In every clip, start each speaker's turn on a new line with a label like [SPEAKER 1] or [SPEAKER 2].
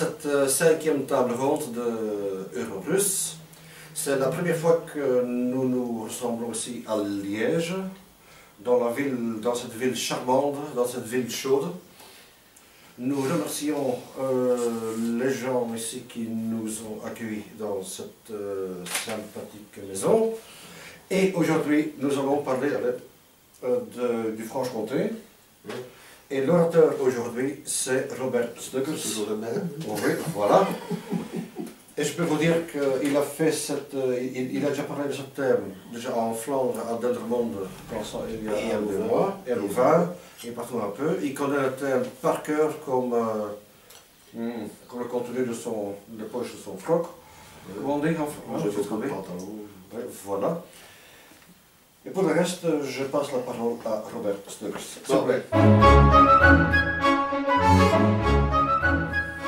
[SPEAKER 1] cette cinquième table ronde de Europlus. C'est la première fois que nous nous ressemblons ici à Liège, dans cette ville charmante, dans cette ville chaude. Nous remercions les gens ici qui nous ont accueillis dans cette sympathique maison. Et aujourd'hui, nous allons parler du Franche-Comté. Et l'orateur aujourd'hui, c'est Robert Stuckers.
[SPEAKER 2] Toujours le même.
[SPEAKER 1] Oui, voilà. Et je peux vous dire qu'il a fait il a déjà parlé de ce thème, déjà en Flandre, à Deldermonde, il y a 2 mois, et à Louvain, et partout un peu. Il connaît le thème par cœur comme le contenu de la poche de son froc. Comment on dit en français?
[SPEAKER 2] Je fais comme pantalon.
[SPEAKER 1] Oui, voilà. Et pour le reste, je passe la parole à Robert Stuckers. S'il vous plaît.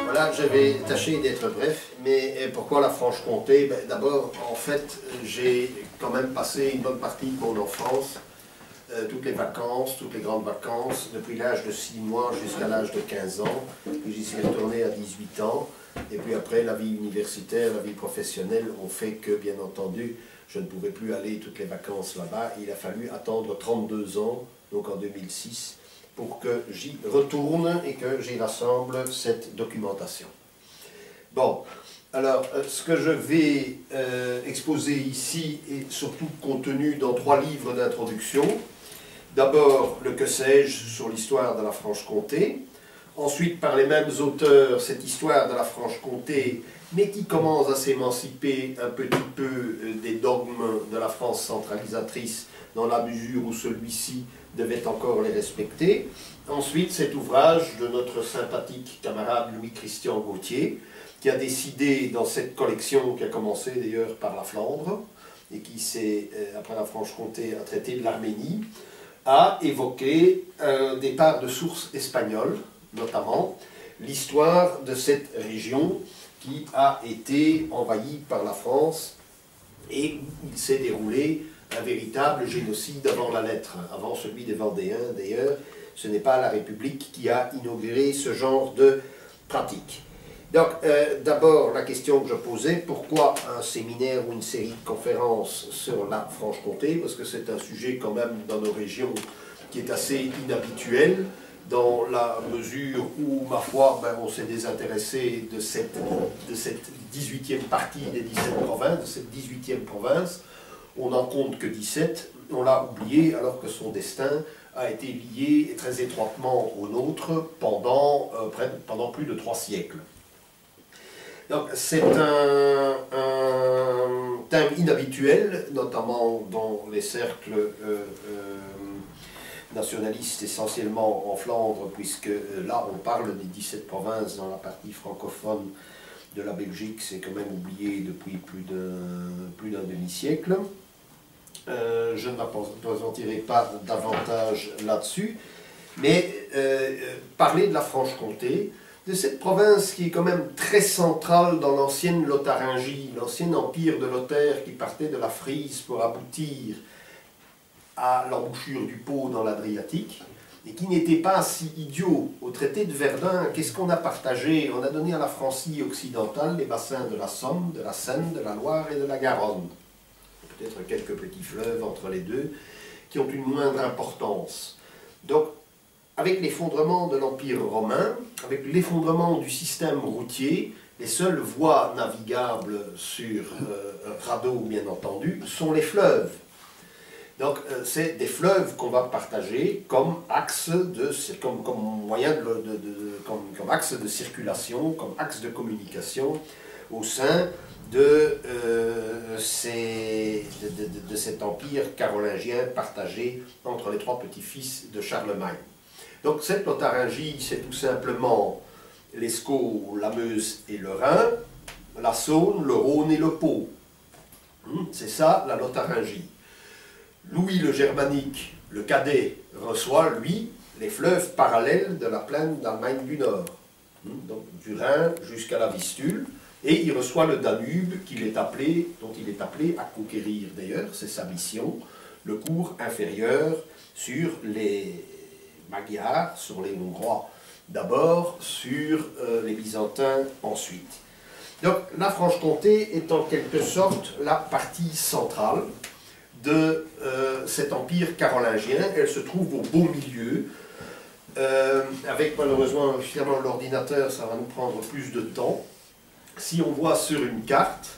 [SPEAKER 2] Voilà, je vais tâcher d'être bref, mais pourquoi la Franche-Comté? D'abord, en fait, j'ai quand même passé une bonne partie de mon enfance, toutes les vacances, toutes les grandes vacances, depuis l'âge de 6 mois jusqu'à l'âge de 15 ans, puis j'y suis retourné à 18 ans, et puis après, la vie universitaire, la vie professionnelle ont fait que, bien entendu, je ne pouvais plus aller toutes les vacances là-bas. Il a fallu attendre 32 ans, donc en 2006, pour que j'y retourne et que j'y rassemble cette documentation. Bon, alors, ce que je vais exposer ici est surtout contenu dans 3 livres d'introduction. D'abord, le que sais-je sur l'histoire de la Franche-Comté. Ensuite, par les mêmes auteurs, cette histoire de la Franche-Comté, mais qui commence à s'émanciper un petit peu des dogmes de la France centralisatrice, dans la mesure où celui-ci devait encore les respecter. Ensuite, cet ouvrage de notre sympathique camarade Louis-Christian Gauthier, qui a décidé, dans cette collection qui a commencé d'ailleurs par la Flandre, et qui s'est, après la Franche-Comté, a traité de l'Arménie, a évoqué un départ de sources espagnoles, notamment l'histoire de cette région qui a été envahie par la France et où il s'est déroulé un véritable génocide avant la lettre, avant celui des Vendéens d'ailleurs. Ce n'est pas la République qui a inauguré ce genre de pratique. Donc, d'abord, la question que je posais, pourquoi un séminaire ou une série de conférences sur la Franche-Comté? Parce que c'est un sujet quand même dans nos régions qui est assez inhabituel, dans la mesure où, ma foi, on s'est désintéressé de cette 18e partie des 17 provinces, de cette 18e province. On n'en compte que 17, on l'a oublié alors que son destin a été lié très étroitement au nôtre pendant plus de 3 siècles. Donc c'est un thème inhabituel, notamment dans les cercles nationalistes essentiellement en Flandre, puisque là on parle des 17 provinces dans la partie francophone de la Belgique, c'est quand même oublié depuis plus d'un demi-siècle. Je ne m'appesantirai pas davantage là-dessus, mais parler de la Franche-Comté, de cette province qui est quand même très centrale dans l'ancienne Lotharingie, l'ancien empire de Lothaire qui partait de la Frise pour aboutir à l'embouchure du Pô dans l'Adriatique, et qui n'était pas si idiot. Au traité de Verdun, qu'est-ce qu'on a partagé? On a donné à la Francie occidentale les bassins de la Somme, de la Seine, de la Loire et de la Garonne. Peut-être quelques petits fleuves entre les deux, qui ont une moindre importance. Donc, avec l'effondrement de l'Empire romain, avec l'effondrement du système routier, les seules voies navigables sur radeau, bien entendu, sont les fleuves. Donc, c'est des fleuves qu'on va partager comme axe comme moyen comme axe de circulation, comme axe de communication au sein de cet empire carolingien partagé entre les 3 petits-fils de Charlemagne. Donc cette Lotharingie, c'est tout simplement l'Escaut, la Meuse et le Rhin, la Saône, le Rhône et le Pô. C'est ça la Lotharingie. Louis le Germanique, le cadet, reçoit, lui, les fleuves parallèles de la plaine d'Allemagne du Nord, donc du Rhin jusqu'à la Vistule, et il reçoit le Danube dont il est appelé à conquérir d'ailleurs, c'est sa mission, le cours inférieur sur les Magyars, sur les Hongrois d'abord, sur les Byzantins ensuite. Donc la Franche-Comté est en quelque sorte la partie centrale de cet empire carolingien. Elle se trouve au beau milieu. Avec malheureusement finalement l'ordinateur, ça va nous prendre plus de temps. Si on voit sur une carte,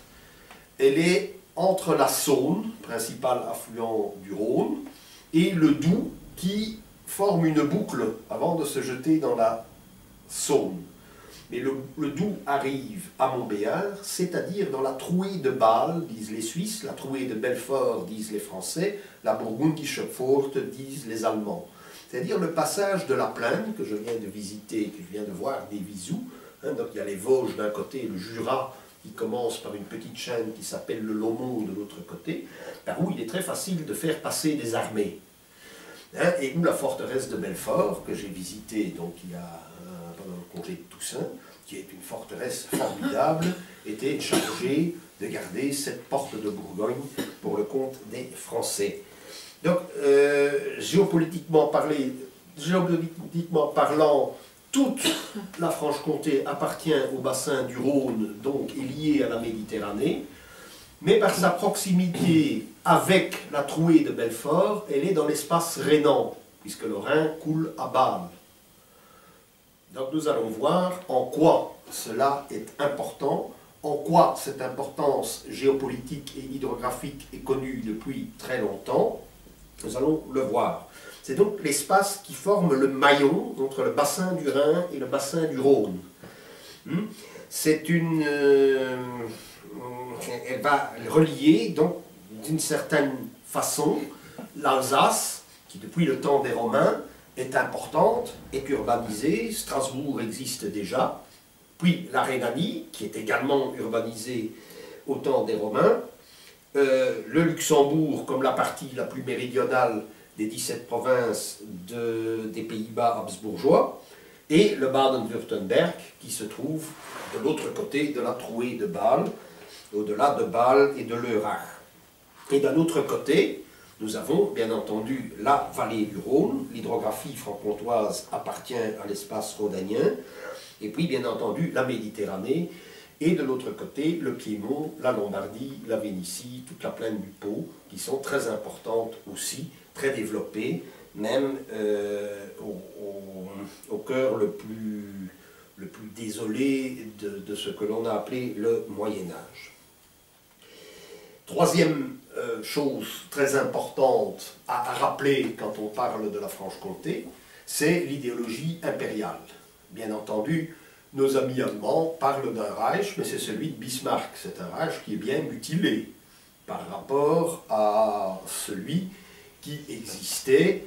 [SPEAKER 2] elle est entre la Saône, principal affluent du Rhône, et le Doubs, qui forme une boucle avant de se jeter dans la Saône. Mais le Doubs arrive à Montbéliard, c'est-à-dire dans la trouée de Bâle, disent les Suisses, la trouée de Belfort, disent les Français, la Burgundische Pforte, disent les Allemands. C'est-à-dire le passage de la plaine que je viens de visiter, que je viens de voir des Visous. Donc il y a les Vosges d'un côté, le Jura, qui commence par une petite chaîne qui s'appelle le Lomont de l'autre côté, par où il est très facile de faire passer des armées. Et où la forteresse de Belfort, que j'ai visitée donc, il y a, pendant le congé de Toussaint, qui est une forteresse formidable, était chargée de garder cette porte de Bourgogne pour le compte des Français. Donc, géopolitiquement parlant, toute la Franche-Comté appartient au bassin du Rhône, donc est liée à la Méditerranée, mais par sa proximité avec la trouée de Belfort, elle est dans l'espace rhénan, puisque le Rhin coule à Bâle. Donc nous allons voir en quoi cela est important, en quoi cette importance géopolitique et hydrographique est connue depuis très longtemps. Nous allons le voir. C'est donc l'espace qui forme le maillon entre le bassin du Rhin et le bassin du Rhône. C'est une... elle va relier, donc, d'une certaine façon, l'Alsace, qui depuis le temps des Romains est importante, est urbanisée, Strasbourg existe déjà, puis la Rhénanie, qui est également urbanisée au temps des Romains, le Luxembourg comme la partie la plus méridionale des 17 provinces des Pays-Bas habsbourgeois, et le Baden-Württemberg qui se trouve de l'autre côté de la trouée de Bâle, au-delà de Bâle et de l'Eurach. Et d'un autre côté, nous avons bien entendu la vallée du Rhône, l'hydrographie franc-comtoise appartient à l'espace rhodanien, et puis bien entendu la Méditerranée, et de l'autre côté, le Piémont, la Lombardie, la Vénétie, toute la plaine du Pô, qui sont très importantes aussi, très développées, même au cœur le plus désolé de ce que l'on a appelé le Moyen-Âge. Troisième chose très importante à rappeler quand on parle de la Franche-Comté, c'est l'idéologie impériale. Bien entendu, nos amis allemands parlent d'un Reich, mais c'est celui de Bismarck. C'est un Reich qui est bien mutilé par rapport à celui qui existait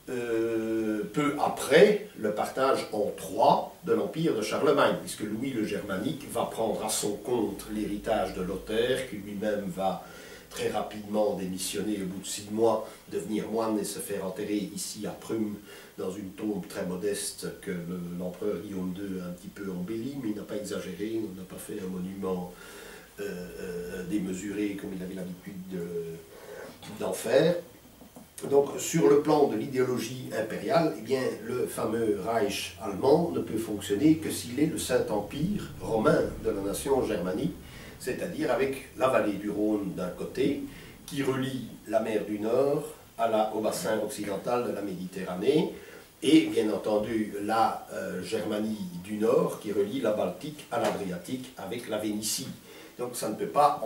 [SPEAKER 2] peu après le partage en trois de l'Empire de Charlemagne, puisque Louis le Germanique va prendre à son compte l'héritage de Lothaire, qui lui-même va très rapidement démissionner au bout de 6 mois, devenir moine et se faire enterrer ici à Prüm, dans une tombe très modeste que l'empereur Guillaume II a un petit peu embellie, mais il n'a pas exagéré, on n'a pas fait un monument démesuré comme il avait l'habitude d'en faire. Donc sur le plan de l'idéologie impériale, eh bien, le fameux Reich allemand ne peut fonctionner que s'il est le Saint-Empire romain de la nation germanique, c'est-à-dire avec la vallée du Rhône d'un côté, qui relie la mer du Nord au bassin occidental de la Méditerranée, et bien entendu la Germanie du Nord, qui relie la Baltique à l'Adriatique avec la Vénétie. Donc ça ne peut pas,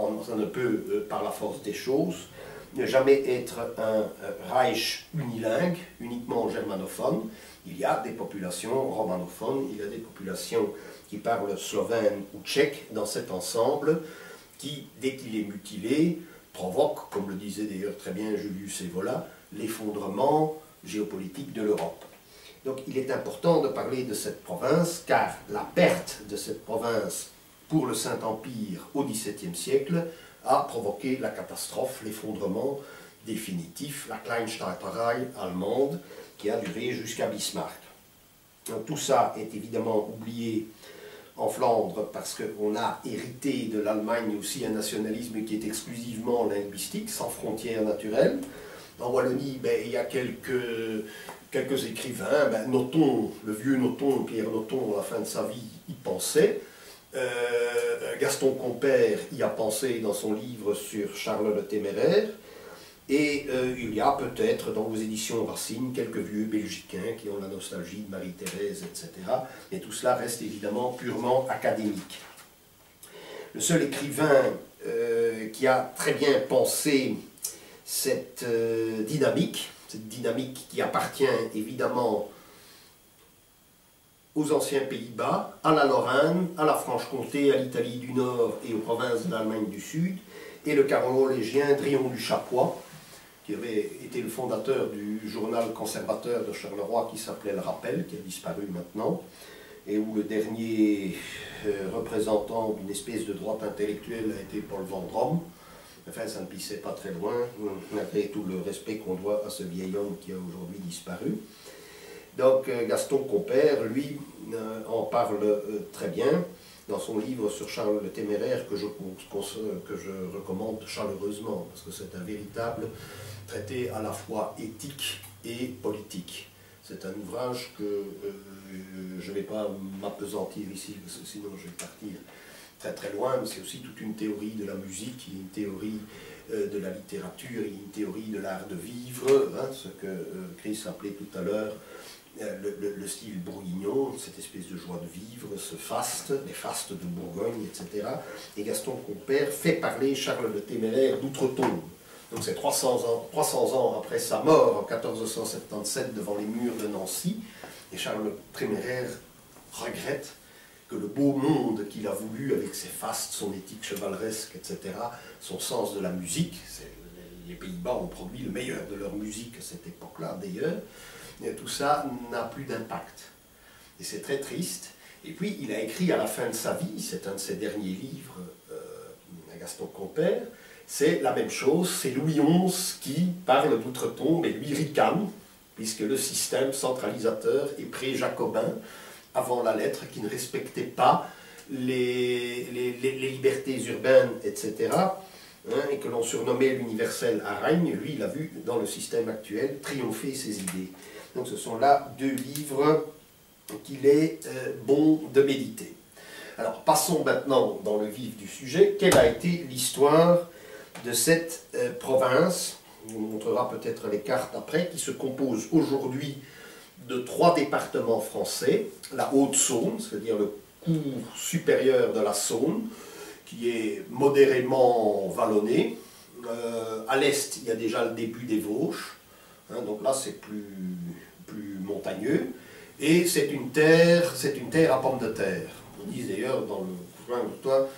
[SPEAKER 2] par la force des choses, ne jamais être un Reich unilingue, uniquement germanophone. Il y a des populations romanophones, il y a des populations qui parlent slovène ou tchèque dans cet ensemble, qui, dès qu'il est mutilé, provoque, comme le disait d'ailleurs très bien Julius Evola, l'effondrement géopolitique de l'Europe. Donc il est important de parler de cette province, car la perte de cette province pour le Saint-Empire au XVIIe siècle a provoqué la catastrophe, l'effondrement définitif, la Kleinstaaterei allemande, qui a duré jusqu'à Bismarck. Donc, tout ça est évidemment oublié en Flandre parce qu'on a hérité de l'Allemagne aussi un nationalisme qui est exclusivement linguistique, sans frontières naturelles. En Wallonie, il y a quelques quelques écrivains, Nothomb, le vieux Nothomb, Pierre Nothomb, à la fin de sa vie, y pensait. Gaston Compère y a pensé dans son livre sur Charles le Téméraire. Et il y a peut-être dans vos éditions Racine quelques vieux Belgicains qui ont la nostalgie de Marie-Thérèse, etc. Mais tout cela reste évidemment purement académique. Le seul écrivain qui a très bien pensé cette dynamique qui appartient évidemment aux anciens Pays-Bas, à la Lorraine, à la Franche-Comté, à l'Italie du Nord et aux provinces de l'Allemagne du Sud, et le carolingien Drion du Chapois, qui avait été le fondateur du journal conservateur de Charleroi qui s'appelait Le Rappel, qui a disparu maintenant, et où le dernier représentant d'une espèce de droite intellectuelle a été Paul Vendôme. Enfin, ça ne pissait pas très loin, malgré tout le respect qu'on doit à ce vieil homme qui a aujourd'hui disparu. Donc Gaston Compère, lui, en parle très bien dans son livre sur Charles le Téméraire, que je recommande chaleureusement, parce que c'est un véritable traité à la fois éthique et politique. C'est un ouvrage que je ne vais pas m'appesantir ici, parce que sinon je vais partir très très loin, mais c'est aussi toute une théorie de la musique, une théorie de la littérature, une théorie de l'art de vivre, hein, ce que Chris appelait tout à l'heure le style bourguignon, cette espèce de joie de vivre, ce faste, les fastes de Bourgogne, etc. Et Gaston Compère fait parler Charles le Téméraire d'outre-tombe. Donc c'est 300 ans après sa mort en 1477 devant les murs de Nancy, et Charles le Téméraire regrette que le beau monde qu'il a voulu avec ses fastes, son éthique chevaleresque, etc., son sens de la musique, les Pays-Bas ont produit le meilleur de leur musique à cette époque-là d'ailleurs, tout ça n'a plus d'impact. Et c'est très triste. Et puis il a écrit à la fin de sa vie, c'est un de ses derniers livres, Gaston Compère, c'est la même chose, c'est Louis XI qui parle d'outre-tombe et lui ricane, puisque le système centralisateur est pré-jacobin, avant la lettre, qui ne respectait pas les libertés urbaines, etc., et que l'on surnommait l'universel à règne, lui, il a vu dans le système actuel triompher ses idées. Donc ce sont là deux livres qu'il est bon de méditer. Alors passons maintenant dans le vif du sujet. Quelle a été l'histoire de cette province? On vous montrera peut-être les cartes après, qui se compose aujourd'hui de 3 départements français. La Haute-Saône, c'est-à-dire le cours supérieur de la Saône, qui est modérément vallonné. À l'est, il y a déjà le début des Vosges, hein, donc là c'est plus montagneux, et c'est une terre à pommes de terre. Ils disent d'ailleurs dans le coin de toi,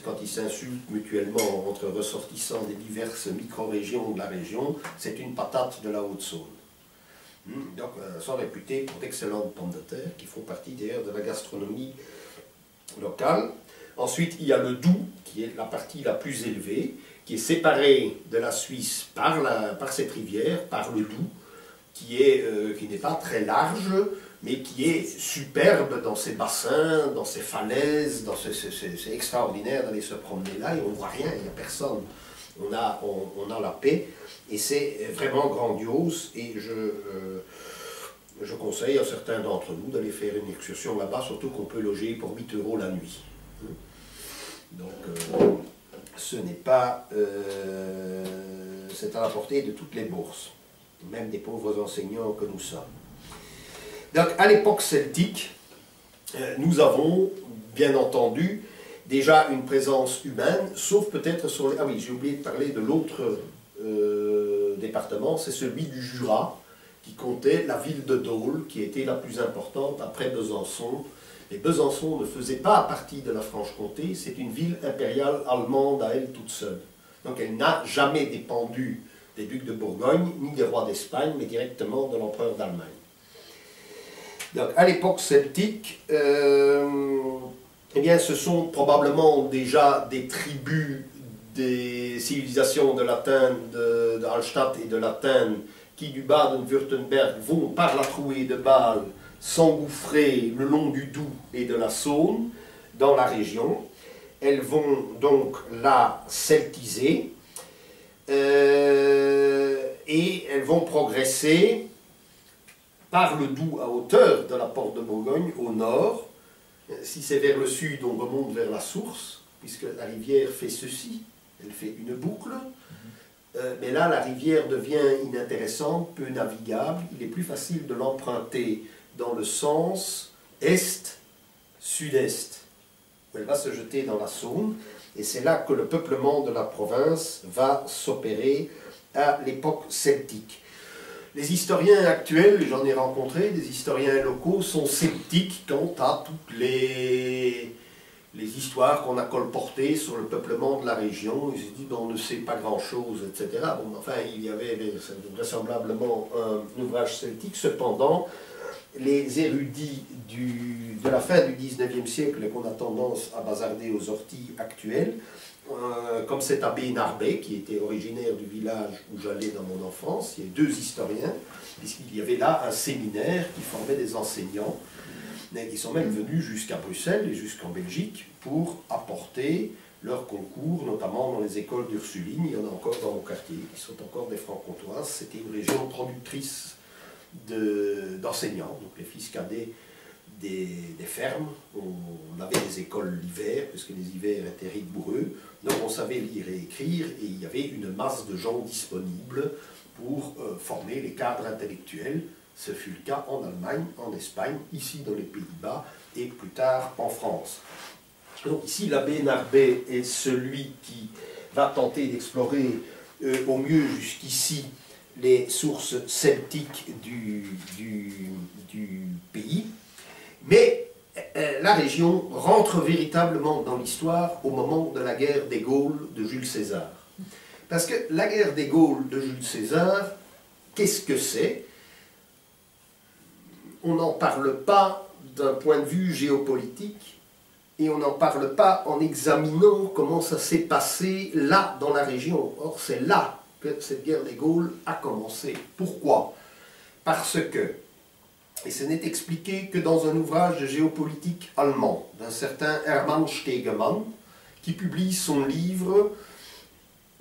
[SPEAKER 2] quand ils s'insultent mutuellement entre ressortissants des diverses micro-régions de la région, c'est une patate de la Haute-Saône. Donc, sont réputés pour d'excellentes pommes de terre, qui font partie d'ailleurs de la gastronomie locale. Ensuite, il y a le Doubs, qui est la partie la plus élevée, qui est séparée de la Suisse par cette rivière, par le Doubs, qui n'est pas très large, mais qui est superbe dans ses bassins, dans ses falaises, c'est extraordinaire d'aller se promener là, et on ne voit rien, il n'y a personne. On a la paix, et c'est vraiment grandiose, et je conseille à certains d'entre nous d'aller faire une excursion là-bas, surtout qu'on peut loger pour 8 € la nuit. Donc, ce n'est pas... c'est à la portée de toutes les bourses, même des pauvres enseignants que nous sommes. Donc, à l'époque celtique, nous avons, bien entendu, déjà une présence humaine, sauf peut-être sur les... Ah oui, j'ai oublié de parler de l'autre département, c'est celui du Jura, qui comptait la ville de Dole, qui était la plus importante après Besançon. Et Besançon ne faisait pas partie de la Franche-Comté, c'est une ville impériale allemande à elle toute seule. Donc elle n'a jamais dépendu des ducs de Bourgogne, ni des rois d'Espagne, mais directement de l'empereur d'Allemagne. Donc à l'époque celtique, eh bien, ce sont probablement déjà des tribus des civilisations de Latène, de Hallstatt et de Latène, qui du Baden-Württemberg vont par la trouée de Bâle s'engouffrer le long du Doubs et de la Saône dans la région. Elles vont donc la celtiser et elles vont progresser par le Doubs à hauteur de la porte de Bourgogne, au nord. Si c'est vers le sud, on remonte vers la source, puisque la rivière fait ceci, elle fait une boucle. Mais là, la rivière devient inintéressante, peu navigable. Il est plus facile de l'emprunter dans le sens est-sud-est, où elle va se jeter dans la Saône. Et c'est là que le peuplement de la province va s'opérer à l'époque celtique. Les historiens actuels, j'en ai rencontré, des historiens locaux, sont sceptiques quant à toutes les histoires qu'on a colportées sur le peuplement de la région. Ils se disent on ne sait pas grand-chose, etc. Bon, enfin, il y avait vraisemblablement un ouvrage celtique. Cependant, les érudits de la fin du XIXe siècle, qu'on a tendance à bazarder aux orties actuelles, comme cet abbé Narbet, qui était originaire du village où j'allais dans mon enfance, il y a deux historiens, puisqu'il y avait là un séminaire qui formait des enseignants. Ils sont même venus jusqu'à Bruxelles et jusqu'en Belgique pour apporter leur concours, notamment dans les écoles d'Ursulines. Il y en a encore dans mon quartier, qui sont encore des francs-comtoises. C'était une région productrice d'enseignants, donc les fils cadets des fermes. On avait des écoles l'hiver, puisque les hivers étaient rigoureux, donc on savait lire et écrire, et il y avait une masse de gens disponibles pour former les cadres intellectuels. Ce fut le cas en Allemagne, en Espagne, ici dans les Pays-Bas et plus tard en France. Donc ici, l'abbé Narbet est celui qui va tenter d'explorer au mieux jusqu'ici les sources celtiques du pays. Mais la région rentre véritablement dans l'histoire au moment de la guerre des Gaules de Jules César. Parce que la guerre des Gaules de Jules César, qu'est-ce que c'est? On n'en parle pas d'un point de vue géopolitique et on n'en parle pas en examinant comment ça s'est passé là dans la région. Or, c'est là que cette guerre des Gaules a commencé. Pourquoi? Parce que, et ce n'est expliqué que dans un ouvrage de géopolitique allemand, d'un certain Hermann Stegemann, qui publie son livre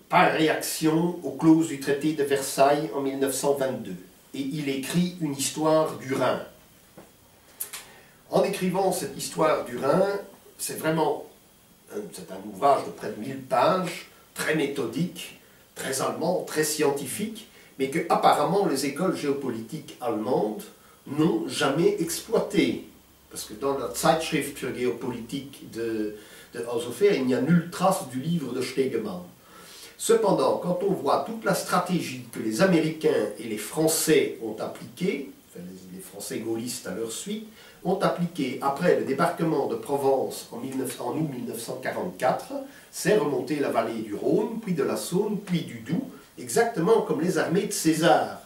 [SPEAKER 2] par réaction aux clauses du traité de Versailles en 1922. Et il écrit une histoire du Rhin. En écrivant cette histoire du Rhin, c'est vraiment c'est un ouvrage de près de 1000 pages, très méthodique, très allemand, très scientifique, mais que apparemment les écoles géopolitiques allemandes n'ont jamais exploité. Parce que dans la Zeitschrift für Geopolitik de Haushofer, il n'y a nulle trace du livre de Stegemann. Cependant, quand on voit toute la stratégie que les Américains et les Français ont appliquée, enfin les Français gaullistes à leur suite, ont appliqué après le débarquement de Provence en août 1944, c'est remonter la vallée du Rhône, puis de la Saône, puis du Doubs, exactement comme les armées de César,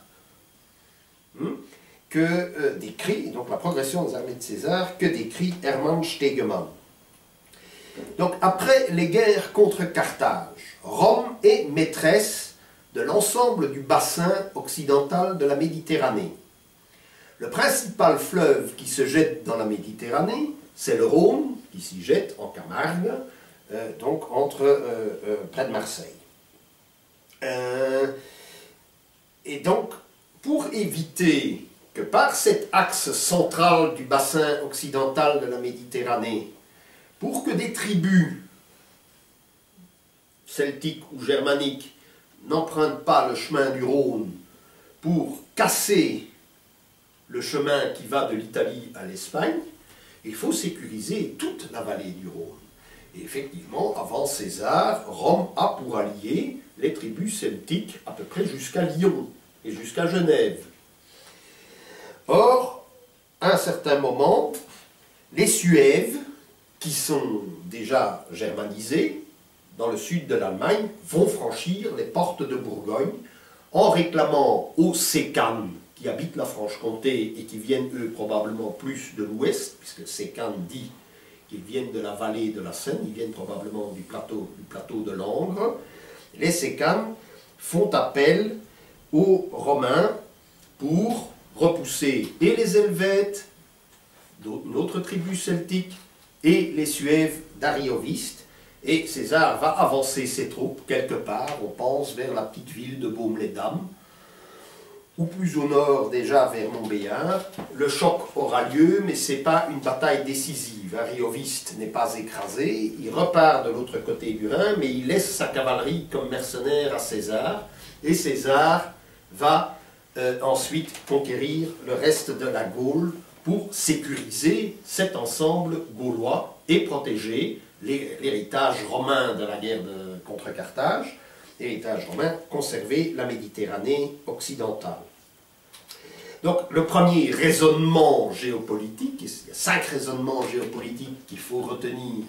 [SPEAKER 2] que décrit, donc la progression des armées de César, que décrit Hermann Stegemann. Donc après les guerres contre Carthage, Rome est maîtresse de l'ensemble du bassin occidental de la Méditerranée. Le principal fleuve qui se jette dans la Méditerranée, c'est le Rhône, qui s'y jette en Camargue, donc près de Marseille. Et donc, pour éviter que par cet axe central du bassin occidental de la Méditerranée, pour que des tribus celtiques ou germaniques n'empruntent pas le chemin du Rhône pour casser le chemin qui va de l'Italie à l'Espagne, il faut sécuriser toute la vallée du Rhône. Et effectivement, avant César, Rome a pour alliés les tribus celtiques à peu près jusqu'à Lyon et jusqu'à Genève. Or, à un certain moment, les Suèves, qui sont déjà germanisés, dans le sud de l'Allemagne, vont franchir les portes de Bourgogne en réclamant aux Sécanes, qui habitent la Franche-Comté et qui viennent, eux, probablement plus de l'ouest, puisque Sécane dit qu'ils viennent de la vallée de la Seine, ils viennent probablement du plateau de Langres. Les Sécanes font appel aux Romains pour repousser et les Helvètes, une autre tribu celtique, et les Suèves d'Ariovistes. Et César va avancer ses troupes quelque part, on pense vers la petite ville de Baume-les-Dames, ou plus au nord déjà vers Montbéliard. Le choc aura lieu, mais ce n'est pas une bataille décisive. Arioviste n'est pas écrasé, il repart de l'autre côté du Rhin, mais il laisse sa cavalerie comme mercenaire à César, et César va ensuite conquérir le reste de la Gaule pour sécuriser cet ensemble gaulois et protéger l'héritage romain de la guerre contre Carthage, l'héritage romain, conserver la Méditerranée occidentale. Donc le premier raisonnement géopolitique, il y a 5 raisonnements géopolitiques qu'il faut retenir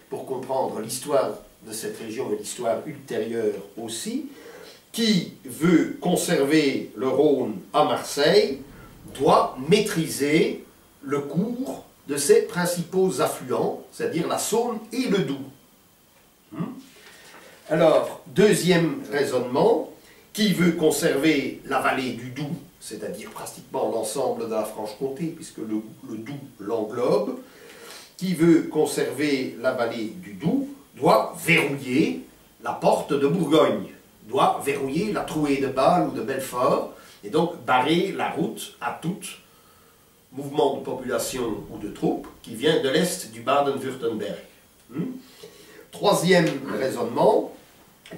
[SPEAKER 2] pour comprendre l'histoire de cette région et l'histoire ultérieure aussi, qui veut conserver le Rhône à Marseille, doit maîtriser le cours de ses principaux affluents, c'est-à-dire la Saône et le Doubs. Alors, deuxième raisonnement, qui veut conserver la vallée du Doubs, c'est-à-dire pratiquement l'ensemble de la Franche-Comté, puisque le Doubs l'englobe, qui veut conserver la vallée du Doubs, doit verrouiller la porte de Bourgogne, doit verrouiller la trouée de Bâle ou de Belfort, et donc barrer la route à tout mouvement de population ou de troupes qui vient de l'est du Baden-Württemberg. Troisième raisonnement,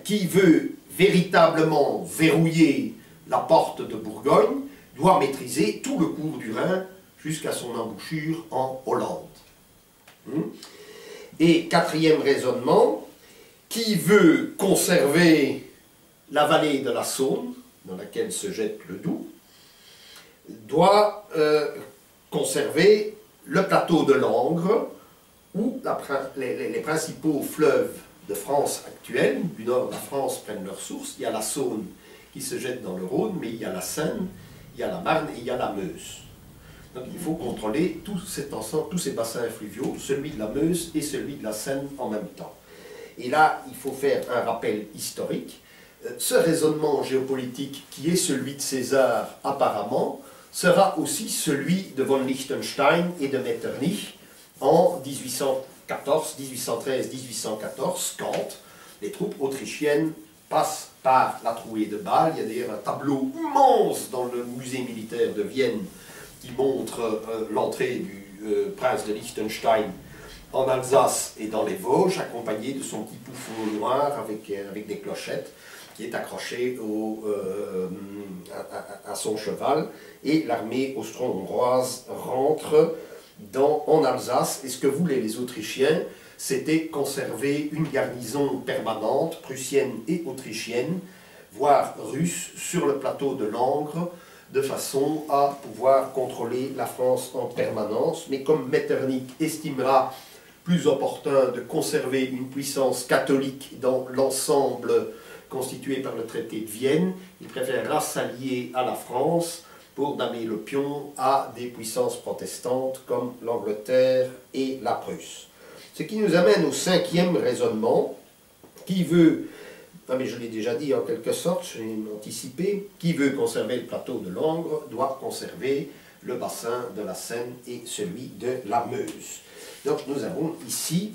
[SPEAKER 2] qui veut véritablement verrouiller la porte de Bourgogne, doit maîtriser tout le cours du Rhin jusqu'à son embouchure en Hollande. Et quatrième raisonnement, qui veut conserver la vallée de la Saône, dans laquelle se jette le Doubs, doit conserver le plateau de Langres, où les principaux fleuves de France actuelle, du nord de la France, prennent leur source. Il y a la Saône qui se jette dans le Rhône, mais il y a la Seine, il y a la Marne et il y a la Meuse. Donc il faut contrôler tout cet ensemble, tous ces bassins fluviaux, celui de la Meuse et celui de la Seine en même temps. Et là, il faut faire un rappel historique. Ce raisonnement géopolitique, qui est celui de César apparemment, sera aussi celui de von Liechtenstein et de Metternich en 1813-1814, quand les troupes autrichiennes passent par la trouée de Bâle. Il y a d'ailleurs un tableau immense dans le musée militaire de Vienne qui montre l'entrée du prince de Liechtenstein en Alsace et dans les Vosges, accompagné de son petit poufon noir avec des clochettes, qui est accroché à son cheval, et l'armée austro-hongroise rentre en Alsace. Et ce que voulaient les Autrichiens, c'était conserver une garnison permanente, prussienne et autrichienne, voire russe, sur le plateau de Langres, de façon à pouvoir contrôler la France en permanence. Mais comme Metternich estimera plus opportun de conserver une puissance catholique dans l'ensemble constitué par le traité de Vienne, il préférera s'allier à la France pour damer le pion à des puissances protestantes comme l'Angleterre et la Prusse. Ce qui nous amène au cinquième raisonnement, qui veut, mais je l'ai déjà dit en quelque sorte, je l'ai anticipé, qui veut conserver le plateau de Langres doit conserver le bassin de la Seine et celui de la Meuse. Donc nous avons ici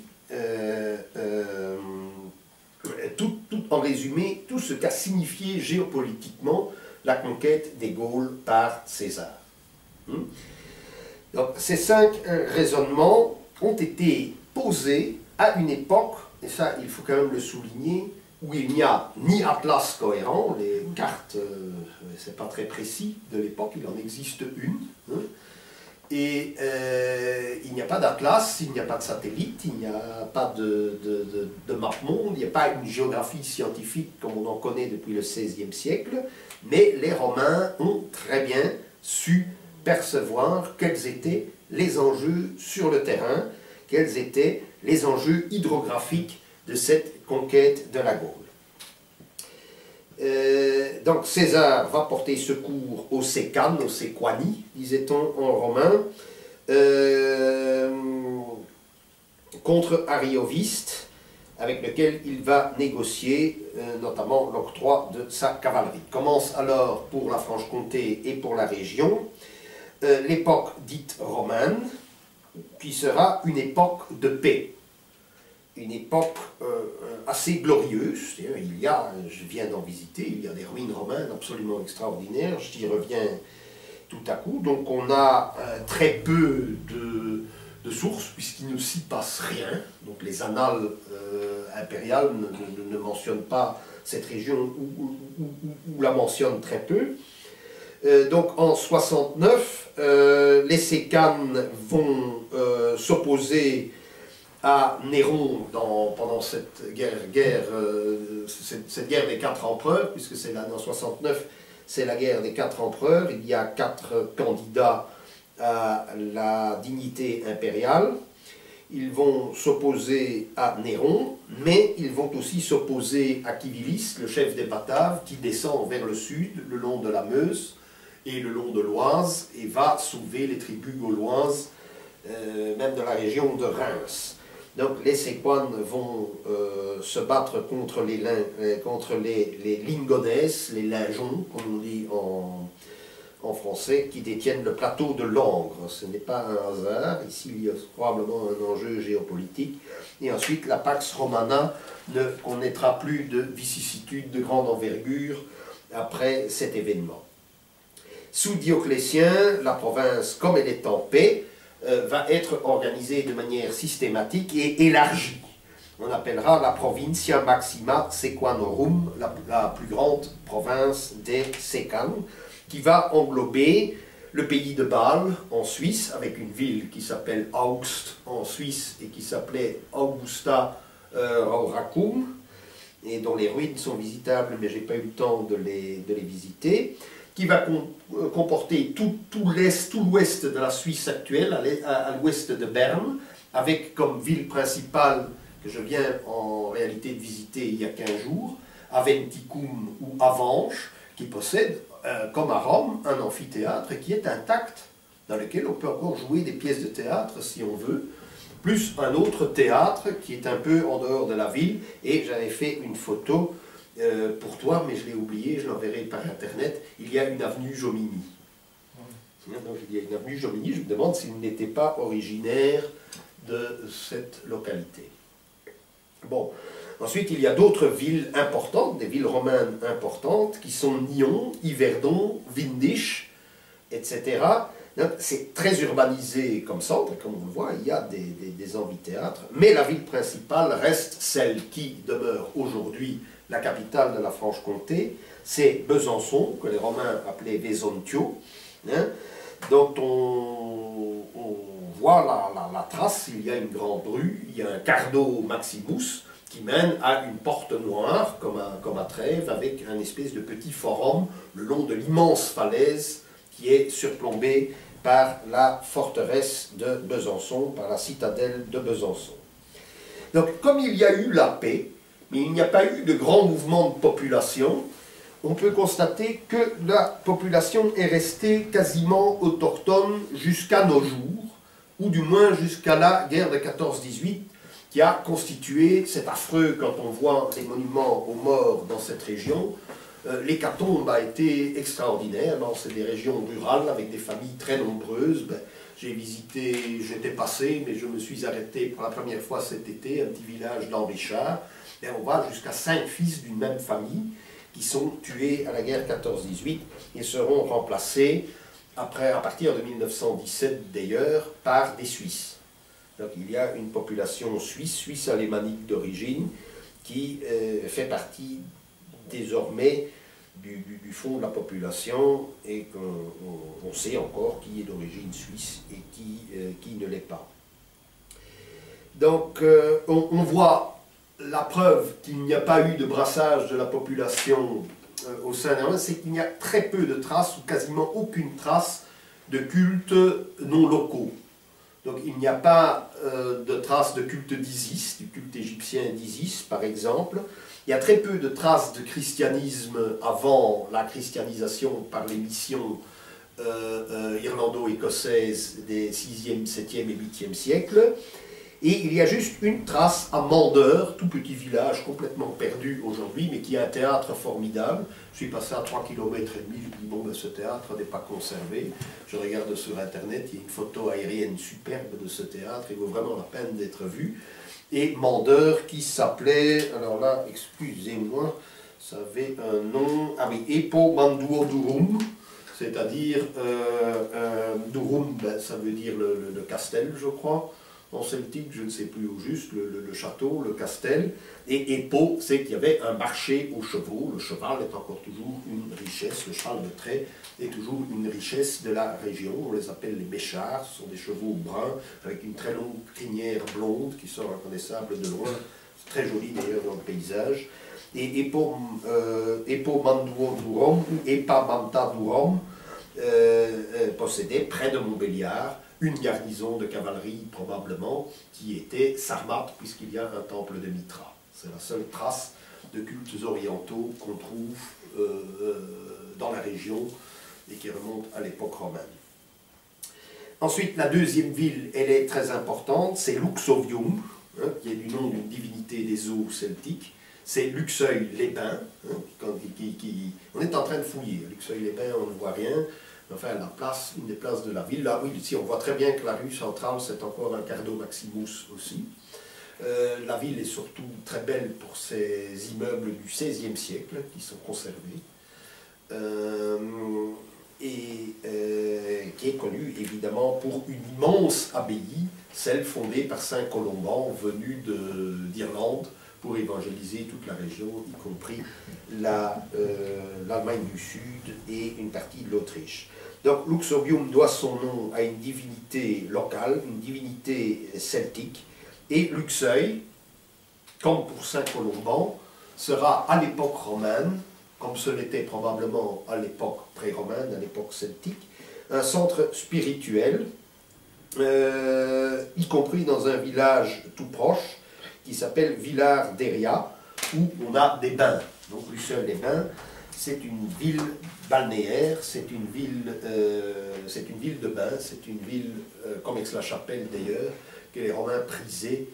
[SPEAKER 2] tout en résumé, tout ce qu'a signifié géopolitiquement la conquête des Gaules par César. Donc, ces 5 raisonnements ont été posés à une époque, et ça il faut quand même le souligner, où il n'y a ni atlas cohérent, les cartes, c'est pas très précis de l'époque, il en existe une, et il n'y a pas d'atlas, il n'y a pas de satellite, il n'y a pas de map-monde, il n'y a pas une géographie scientifique comme on en connaît depuis le XVIe siècle, mais les Romains ont très bien su percevoir quels étaient les enjeux sur le terrain, quels étaient les enjeux hydrographiques de cette conquête de la Gaule. Donc César va porter secours aux Sécanes, aux Séquani, disait-on en romain, contre Arioviste, avec lequel il va négocier notamment l'octroi de sa cavalerie. Commence alors pour la Franche-Comté et pour la région l'époque dite romaine, qui sera une époque de paix. Une époque assez glorieuse. Il y a, je viens d'en visiter, il y a des ruines romaines absolument extraordinaires, j'y reviens tout à coup. Donc on a très peu de sources, puisqu'il ne s'y passe rien. Donc les annales impériales ne mentionnent pas cette région, ou la mentionnent très peu. Donc en 69, les Sécanes vont s'opposer à Néron pendant cette guerre des 4 empereurs, puisque c'est en 69, c'est la guerre des 4 empereurs. Il y a 4 candidats à la dignité impériale. Ils vont s'opposer à Néron, mais ils vont aussi s'opposer à Kivilis, le chef des Bataves, qui descend vers le sud, le long de la Meuse et le long de l'Oise, et va sauver les tribus gauloises, même de la région de Reims. Donc les Séquanes vont se battre contre les Lingonès, les Lingeons, comme on dit en français, qui détiennent le plateau de Langres. Ce n'est pas un hasard, ici il y a probablement un enjeu géopolitique. Et ensuite la Pax Romana ne connaîtra plus de vicissitudes de grande envergure après cet événement. Sous Dioclétien, la province, comme elle est en paix, va être organisée de manière systématique et élargie. On appellera la Provincia Maxima Sequanorum, la plus grande province des Sécanes, qui va englober le pays de Bâle en Suisse, avec une ville qui s'appelle Augst en Suisse et qui s'appelait Augusta Rauracum, et dont les ruines sont visitables, mais je n'ai pas eu le temps de les visiter, qui va comporter tout l'ouest de la Suisse actuelle, à l'ouest de Berne, avec comme ville principale, que je viens en réalité de visiter il y a 15 jours, Aventicum ou Avanches, qui possède, comme à Rome, un amphithéâtre qui est intact, dans lequel on peut encore jouer des pièces de théâtre si on veut, plus un autre théâtre qui est un peu en dehors de la ville, et j'avais fait une photo pour toi, mais je l'ai oublié, je l'enverrai par internet. Il y a une avenue Jomini. Donc il y a une avenue Jomini, je me demande s'il n'était pas originaire de cette localité. Bon, ensuite il y a d'autres villes importantes, des villes romaines importantes, qui sont Nyon, Yverdon, Windisch, etc. C'est très urbanisé comme centre, comme on le voit, il y a des amphithéâtres, mais la ville principale reste celle qui demeure aujourd'hui la capitale de la Franche-Comté, c'est Besançon, que les Romains appelaient Vesontio, dont on voit la trace. Il y a une grande rue, il y a un Cardo Maximus qui mène à une porte noire, comme à Trèves, avec un espèce de petit forum le long de l'immense falaise qui est surplombée par la forteresse de Besançon, par la citadelle de Besançon. Donc, comme il y a eu la paix, mais il n'y a pas eu de grand mouvement de population, on peut constater que la population est restée quasiment autochtone jusqu'à nos jours, ou du moins jusqu'à la guerre de 14-18, qui a constitué, c'est affreux quand on voit les monuments aux morts dans cette région, l'hécatombe a été extraordinaire. C'est des régions rurales avec des familles très nombreuses. J'ai visité, j'étais passé, mais je me suis arrêté pour la première fois cet été, un petit village d'Henrichard. Et on va jusqu'à 5 fils d'une même famille qui sont tués à la guerre 14-18 et seront remplacés à partir de 1917 d'ailleurs par des Suisses. Donc il y a une population suisse alémanique d'origine qui fait partie désormais du fond de la population et qu'on sait encore qui est d'origine suisse et qui ne l'est pas. Donc on voit la preuve qu'il n'y a pas eu de brassage de la population au sein d'un, c'est qu'il y a très peu de traces ou quasiment aucune trace de cultes non locaux. Donc il n'y a pas de traces de culte d'Isis, du culte égyptien d'Isis par exemple. Il y a très peu de traces de christianisme avant la christianisation par les missions irlando-écossaises des 6e, 7e et 8e siècles. Et il y a juste une trace à Mandeur, tout petit village complètement perdu aujourd'hui, mais qui a un théâtre formidable. Je suis passé à 3,5 km, je me dis, bon, ben, ce théâtre n'est pas conservé. Je regarde sur Internet, il y a une photo aérienne superbe de ce théâtre, il vaut vraiment la peine d'être vu. et Mandeur qui s'appelait, alors là, excusez-moi, ça avait un nom, ah oui, Epo Manduo Durum, c'est-à-dire, Durum, ben, ça veut dire le castel, je crois, en celtique, je ne sais plus au juste, le château, le castel, et Epo, c'est qu'il y avait un marché aux chevaux, le cheval est encore toujours une richesse, le cheval de trait est toujours une richesse de la région, on les appelle les béchards, ce sont des chevaux bruns, avec une très longue crinière blonde qui sont reconnaissables de loin, c'est très joli d'ailleurs dans le paysage, et Epo Manduo Durom, ou Epa Manta Durom, possédait près de Montbéliard une garnison de cavalerie probablement qui était sarmate puisqu'il y a un temple de Mitra. C'est la seule trace de cultes orientaux qu'on trouve dans la région et qui remonte à l'époque romaine. Ensuite, la deuxième ville, elle est très importante, c'est Luxovium, hein, qui est du nom d'une divinité des eaux celtiques. C'est Luxeuil-les-Bains, hein, on est en train de fouiller. Luxeuil-les-Bains, on ne voit rien. Enfin, la place, une des places de la ville, là, oui, ici, on voit très bien que la rue centrale, c'est encore un Cardo Maximus aussi. La ville est surtout très belle pour ses immeubles du XVIe siècle, qui sont conservés, qui est connue, évidemment, pour une immense abbaye, celle fondée par Saint Colomban, venu d'Irlande, pour évangéliser toute la région, y compris l'Allemagne du Sud et une partie de l'Autriche. Donc Luxovium doit son nom à une divinité locale, une divinité celtique, et Luxeuil, comme pour Saint Colomban, sera à l'époque romaine, comme ce l'était probablement à l'époque pré-romaine, à l'époque celtique, un centre spirituel, y compris dans un village tout proche, qui s'appelle Villars d'Eria, où on a des bains. Donc Luxeuil-les-Bains, c'est une ville balnéaire, c'est une ville de bains, c'est une ville, comme Aix-la-Chapelle d'ailleurs, que les Romains prisaient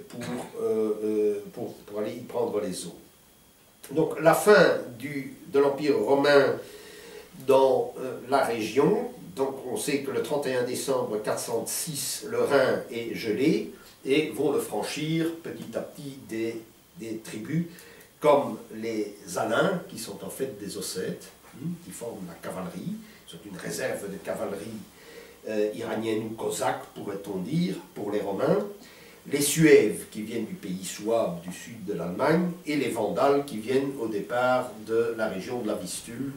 [SPEAKER 2] pour aller y prendre les eaux. Donc la fin de l'Empire romain dans la région, donc on sait que le 31 décembre 406, le Rhin est gelé, et vont le franchir petit à petit des tribus comme les Alains, qui sont en fait des Ossètes, qui forment la cavalerie, sont une réserve de cavalerie iranienne ou cosaque, pourrait-on dire, pour les Romains, les Suèves, qui viennent du pays souabe du sud de l'Allemagne, et les Vandales, qui viennent au départ de la région de la Vistule,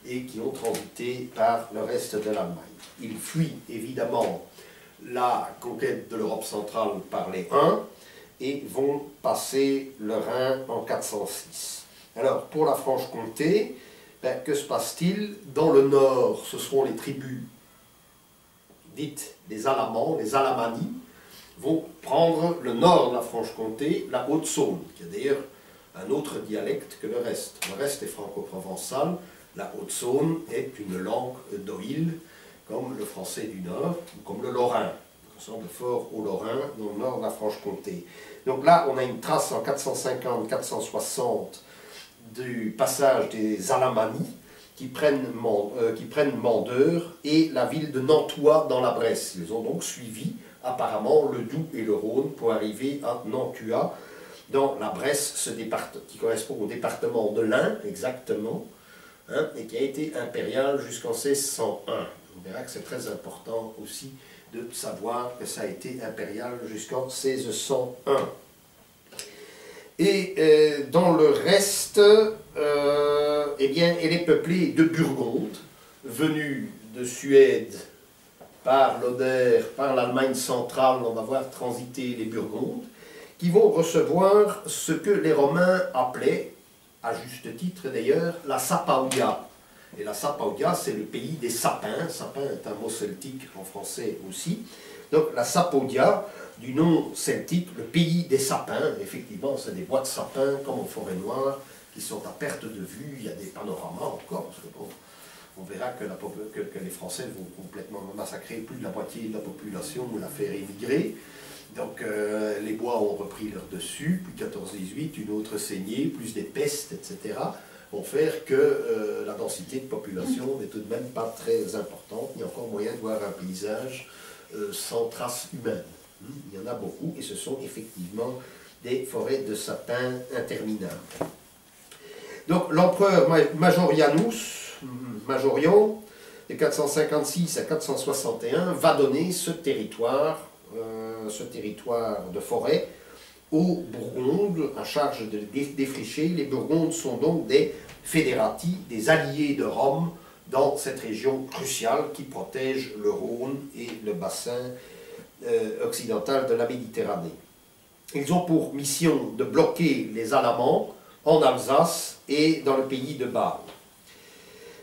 [SPEAKER 2] et qui ont transité par le reste de l'Allemagne. Ils fuient évidemment la conquête de l'Europe centrale par les Huns et vont passer le Rhin en 406. Alors, pour la Franche-Comté, ben, que se passe-t-il? Dans le nord, ce seront les tribus dites les Alamans, les Alamani, vont prendre le nord de la Franche-Comté, la Haute-Saône, qui a d'ailleurs un autre dialecte que le reste. Le reste est franco-provençal, la Haute-Saône est une langue d'Oïl, comme le français du Nord, ou comme le Lorrain. On ressemble fort au Lorrain, dans le nord de la Franche-Comté. Donc là, on a une trace en 450-460 du passage des Alamani, qui prennent Mandeur et la ville de Nantua dans la Bresse. Ils ont donc suivi apparemment le Doubs et le Rhône pour arriver à Nantua, dans la Bresse, qui correspond au département de l'Ain, exactement, hein, et qui a été impérial jusqu'en 1601. On verra que c'est très important aussi de savoir que ça a été impérial jusqu'en 1601. Et dans le reste, eh bien, elle est peuplée de Burgondes, venus de Suède par l'Oder, par l'Allemagne centrale, on va voir transiter les Burgondes, qui vont recevoir ce que les Romains appelaient, à juste titre d'ailleurs, la Sapaudia. Et la Sapaudia, c'est le pays des sapins. Sapin est un mot celtique en français aussi. Donc la Sapaudia, du nom celtique, le pays des sapins. Effectivement, c'est des bois de sapins comme en forêt noire qui sont à perte de vue. Il y a des panoramas encore, parce que bon, on verra que les Français vont complètement massacrer plus de la moitié de la population ou la faire émigrer. Donc les bois ont repris leur dessus, puis 14-18, une autre saignée, plus des pestes, etc., vont faire que la densité de population n'est tout de même pas très importante. Il y a encore moyen de voir un paysage sans traces humaines. Il y en a beaucoup, et ce sont effectivement des forêts de sapins interminables. Donc l'empereur Majorian, de 456 à 461, va donner ce territoire de forêt aux Burgondes, en charge de défricher. Les Burgondes sont donc des fédérati, des alliés de Rome, dans cette région cruciale qui protège le Rhône et le bassin occidental de la Méditerranée. Ils ont pour mission de bloquer les Alamans en Alsace et dans le pays de Bâle.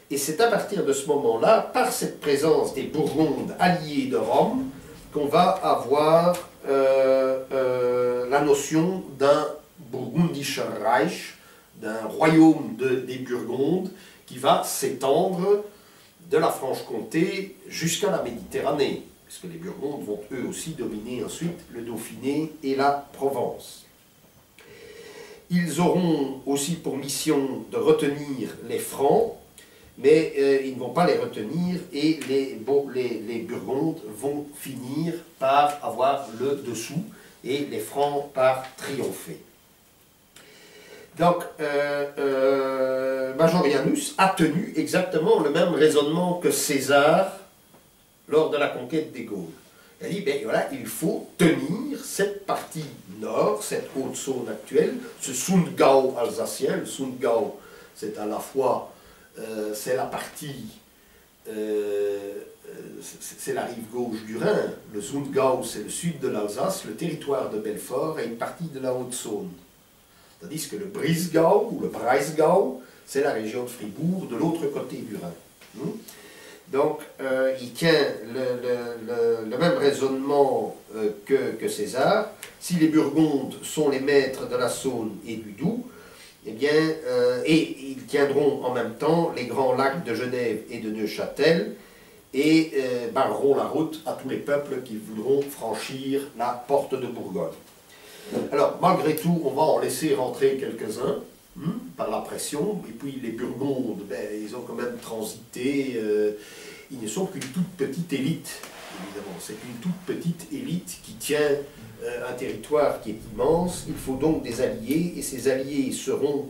[SPEAKER 2] Et c'est à partir de ce moment-là, par cette présence des Burgondes alliés de Rome, qu'on va avoir la notion d'un Burgundischer Reich, d'un royaume des Burgondes, qui va s'étendre de la Franche-Comté jusqu'à la Méditerranée, puisque les Burgondes vont eux aussi dominer ensuite le Dauphiné et la Provence. Ils auront aussi pour mission de retenir les Francs, mais ils ne vont pas les retenir, et les Burgondes vont finir par avoir le dessous, et les Francs par triompher. Donc, Majorianus a tenu exactement le même raisonnement que César lors de la conquête des Gaules. Il a dit, ben voilà, il faut tenir cette partie nord, cette Haute-Saône actuelle, ce Sundgau alsacien. Le Sundgau, c'est à la fois, c'est la partie, c'est la rive gauche du Rhin. Le Sundgau, c'est le sud de l'Alsace, le territoire de Belfort et une partie de la Haute-Saône. Tandis que le Breisgau ou le Breisgau, c'est la région de Fribourg, de l'autre côté du Rhin. Donc, il tient le même raisonnement que César. Si les Burgondes sont les maîtres de la Saône et du Doubs, eh bien, et ils tiendront en même temps les grands lacs de Genève et de Neuchâtel, et barreront la route à tous les peuples qui voudront franchir la porte de Bourgogne. Alors, malgré tout, on va en laisser rentrer quelques-uns, par la pression, et puis les Burgondes, ben, ils ont quand même transité, ils ne sont qu'une toute petite élite, évidemment, c'est une toute petite élite qui tient un territoire qui est immense. Il faut donc des alliés, et ces alliés seront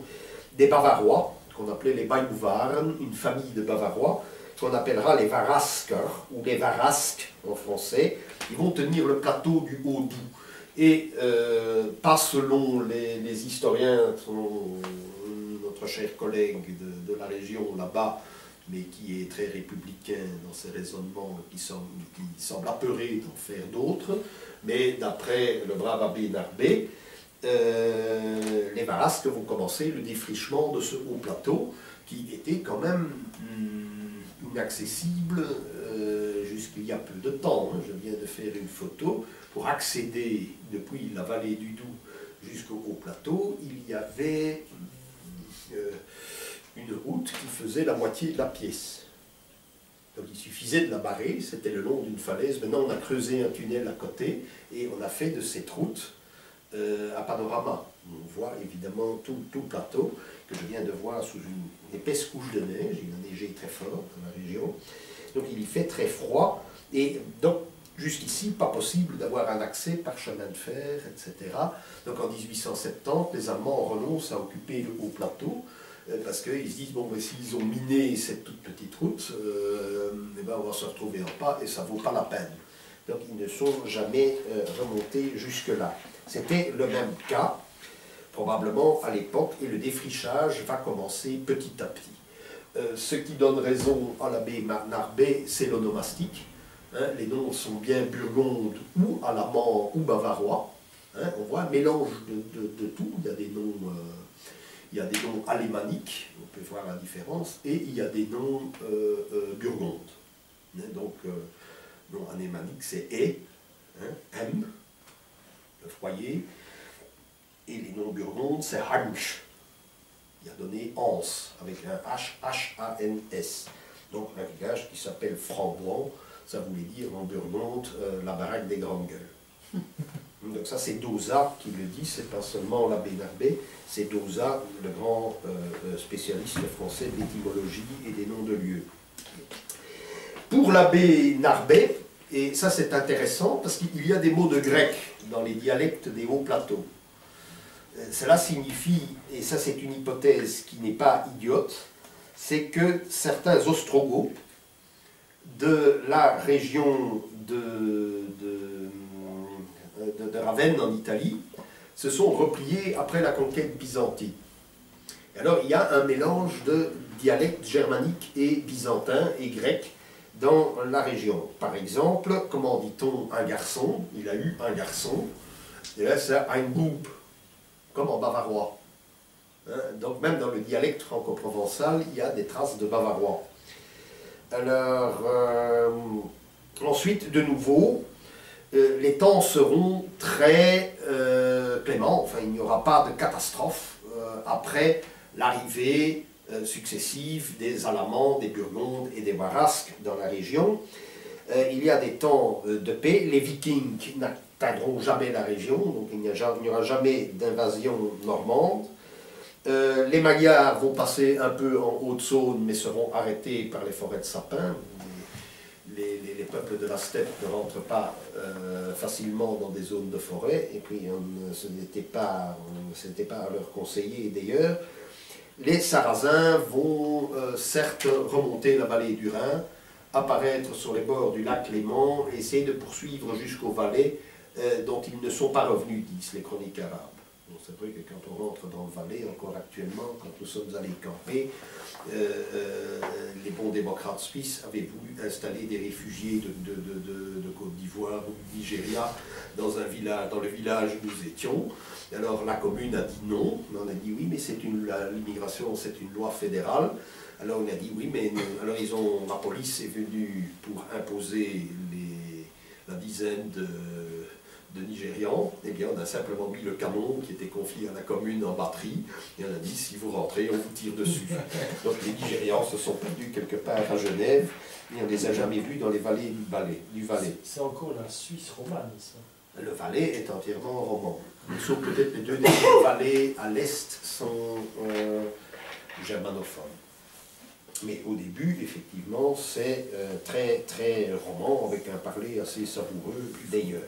[SPEAKER 2] des Bavarois, qu'on appelait les Bajuwaren, une famille de Bavarois, qu'on appellera les Varasker, ou les Varasques en français. Ils vont tenir le plateau du Haut-Doubs. Et pas selon les historiens, notre cher collègue de la région là-bas, mais qui est très républicain dans ses raisonnements, qui semble apeuré d'en faire d'autres, mais d'après le brave abbé Narbé, les Varasques vont commencer le défrichement de ce haut plateau, qui était quand même inaccessible jusqu'il y a peu de temps. Je viens de faire une photo. Pour accéder depuis la vallée du Doubs jusqu'au haut plateau, il y avait une route qui faisait la moitié de la pièce. Donc il suffisait de la barrer, c'était le long d'une falaise. Maintenant on a creusé un tunnel à côté et on a fait de cette route un panorama. On voit évidemment tout le plateau que je viens de voir sous une épaisse couche de neige. Il a neigé très fort dans la région. Donc il y fait très froid et donc jusqu'ici, pas possible d'avoir un accès par chemin de fer, etc. Donc en 1870, les Allemands renoncent à occuper le haut plateau, parce qu'ils se disent, bon, mais s'ils ont miné cette toute petite route, eh ben, on va se retrouver en pas et ça ne vaut pas la peine. Donc ils ne sont jamais remontés jusque-là. C'était le même cas, probablement à l'époque, et le défrichage va commencer petit à petit. Ce qui donne raison à l'abbé Narbé, c'est l'onomastique. Les noms sont bien burgondes ou alamans ou bavarois. On voit un mélange de tout. Il y a des noms alémaniques, on peut voir la différence, et il y a des noms burgondes. Donc, nom alémanique, c'est E, M, le foyer, et les noms burgondes, c'est Hansch. Il a donné Hans, avec un H, H-A-N-S. Donc, un village qui s'appelle Frambois. Ça voulait dire en burgonde la baraque des grandes gueules. Donc ça c'est Dauzat qui le dit, c'est pas seulement l'abbé Narbé, c'est Dauzat, le grand spécialiste français de l'étymologie et des noms de lieux. Pour l'abbé Narbé, Et ça c'est intéressant parce qu'il y a des mots de grec dans les dialectes des hauts plateaux. Cela signifie, et ça c'est une hypothèse qui n'est pas idiote, c'est que certains ostrogoths de la région de Ravenne en Italie se sont repliés après la conquête byzantine. Et alors il y a un mélange de dialectes germaniques et byzantins et grecs dans la région. Par exemple, comment dit-on un garçon? Il a eu un garçon, et là c'est ein Bub, comme en bavarois. Hein? Donc même dans le dialecte franco-provençal, il y a des traces de bavarois. Alors, ensuite, de nouveau, les temps seront très cléments, enfin il n'y aura pas de catastrophe après l'arrivée successive des Alamans, des Burgondes et des Marasques dans la région. Il y a des temps de paix, les Vikings n'atteindront jamais la région, donc il n'y aura jamais d'invasion normande. Les Magyars vont passer un peu en Haute-Saône, mais seront arrêtés par les forêts de sapins. Les peuples de la steppe ne rentrent pas facilement dans des zones de forêt, et puis ce n'était pas à leur conseiller d'ailleurs. Les Sarrasins vont certes remonter la vallée du Rhin, apparaître sur les bords du lac Léman et essayer de poursuivre jusqu'aux vallées dont ils ne sont pas revenus, disent les chroniques arabes. C'est vrai que quand on rentre dans le Valais, encore actuellement, quand nous sommes allés camper, les bons démocrates suisses avaient voulu installer des réfugiés de Côte d'Ivoire ou du Nigeria dans le village où nous étions. Et alors la commune a dit non, on a dit oui, mais l'immigration c'est une loi fédérale. Alors on a dit oui, mais non. Alors la police est venue pour imposer la dizaine de Nigérians. Eh bien on a simplement mis le canon qui était confié à la commune en batterie, et on a dit si vous rentrez, on vous tire dessus. Donc les Nigérians se sont perdus quelque part à Genève, et on ne les a jamais vus dans les vallées du Valais.
[SPEAKER 3] C'est encore la Suisse romane, ça.
[SPEAKER 2] Le Valais est entièrement roman. Sauf peut-être les deux derniers vallées à l'est sont germanophones. Mais au début, effectivement, c'est très, très roman, avec un parler assez savoureux d'ailleurs.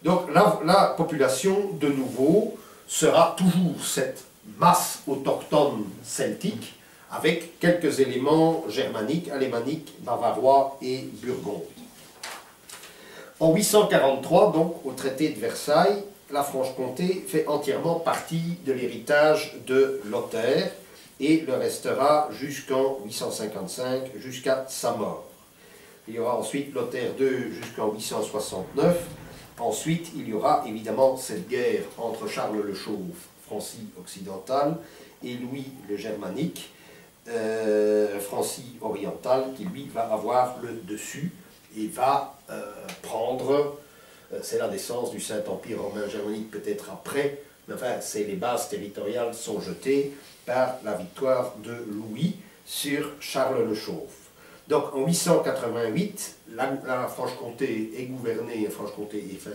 [SPEAKER 2] Donc la population, de nouveau, sera toujours cette masse autochtone celtique, avec quelques éléments germaniques, alémaniques, bavarois et burgondes. En 843, donc, au traité de Versailles, la Franche-Comté fait entièrement partie de l'héritage de Lothaire et le restera jusqu'en 855, jusqu'à sa mort. Il y aura ensuite Lothaire II jusqu'en 869. Ensuite, il y aura évidemment cette guerre entre Charles le Chauve, Francie occidentale, et Louis le Germanique, Francie orientale, qui lui va avoir le dessus et va prendre, c'est la naissance du Saint-Empire romain germanique peut-être après, mais enfin les bases territoriales sont jetées par la victoire de Louis sur Charles le Chauve. Donc en 888, la Franche-Comté est gouvernée, enfin,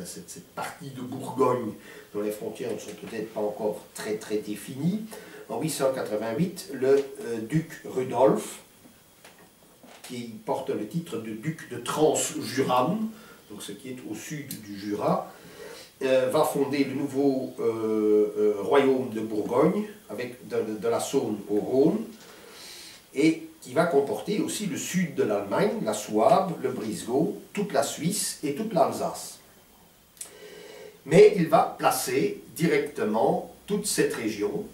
[SPEAKER 2] cette partie de Bourgogne dont les frontières ne sont peut-être pas encore très très définies. En 888, le duc Rudolf, qui porte le titre de duc de Transjurane, donc ce qui est au sud du Jura, va fonder le nouveau royaume de Bourgogne, avec de la Saône au Rhône, et qui va comporter aussi le sud de l'Allemagne, la Souabe, le Brisgau, toute la Suisse et toute l'Alsace. Mais il va placer directement toute cette région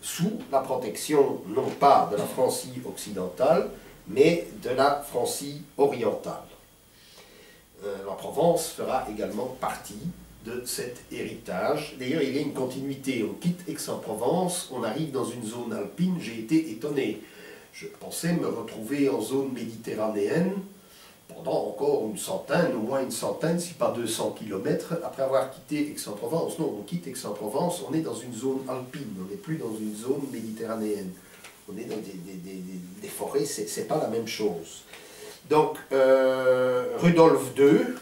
[SPEAKER 2] sous la protection non pas de la Francie occidentale, mais de la Francie orientale. La Provence fera également partie de cet héritage. D'ailleurs, il y a une continuité. On quitte Aix-en-Provence, on arrive dans une zone alpine. J'ai été étonné. Je pensais me retrouver en zone méditerranéenne pendant encore au moins une centaine, si pas 200 km, après avoir quitté Aix-en-Provence. Non, on quitte Aix-en-Provence, on est dans une zone alpine, on n'est plus dans une zone méditerranéenne. On est dans des forêts, c'est pas la même chose. Donc, Rudolf II,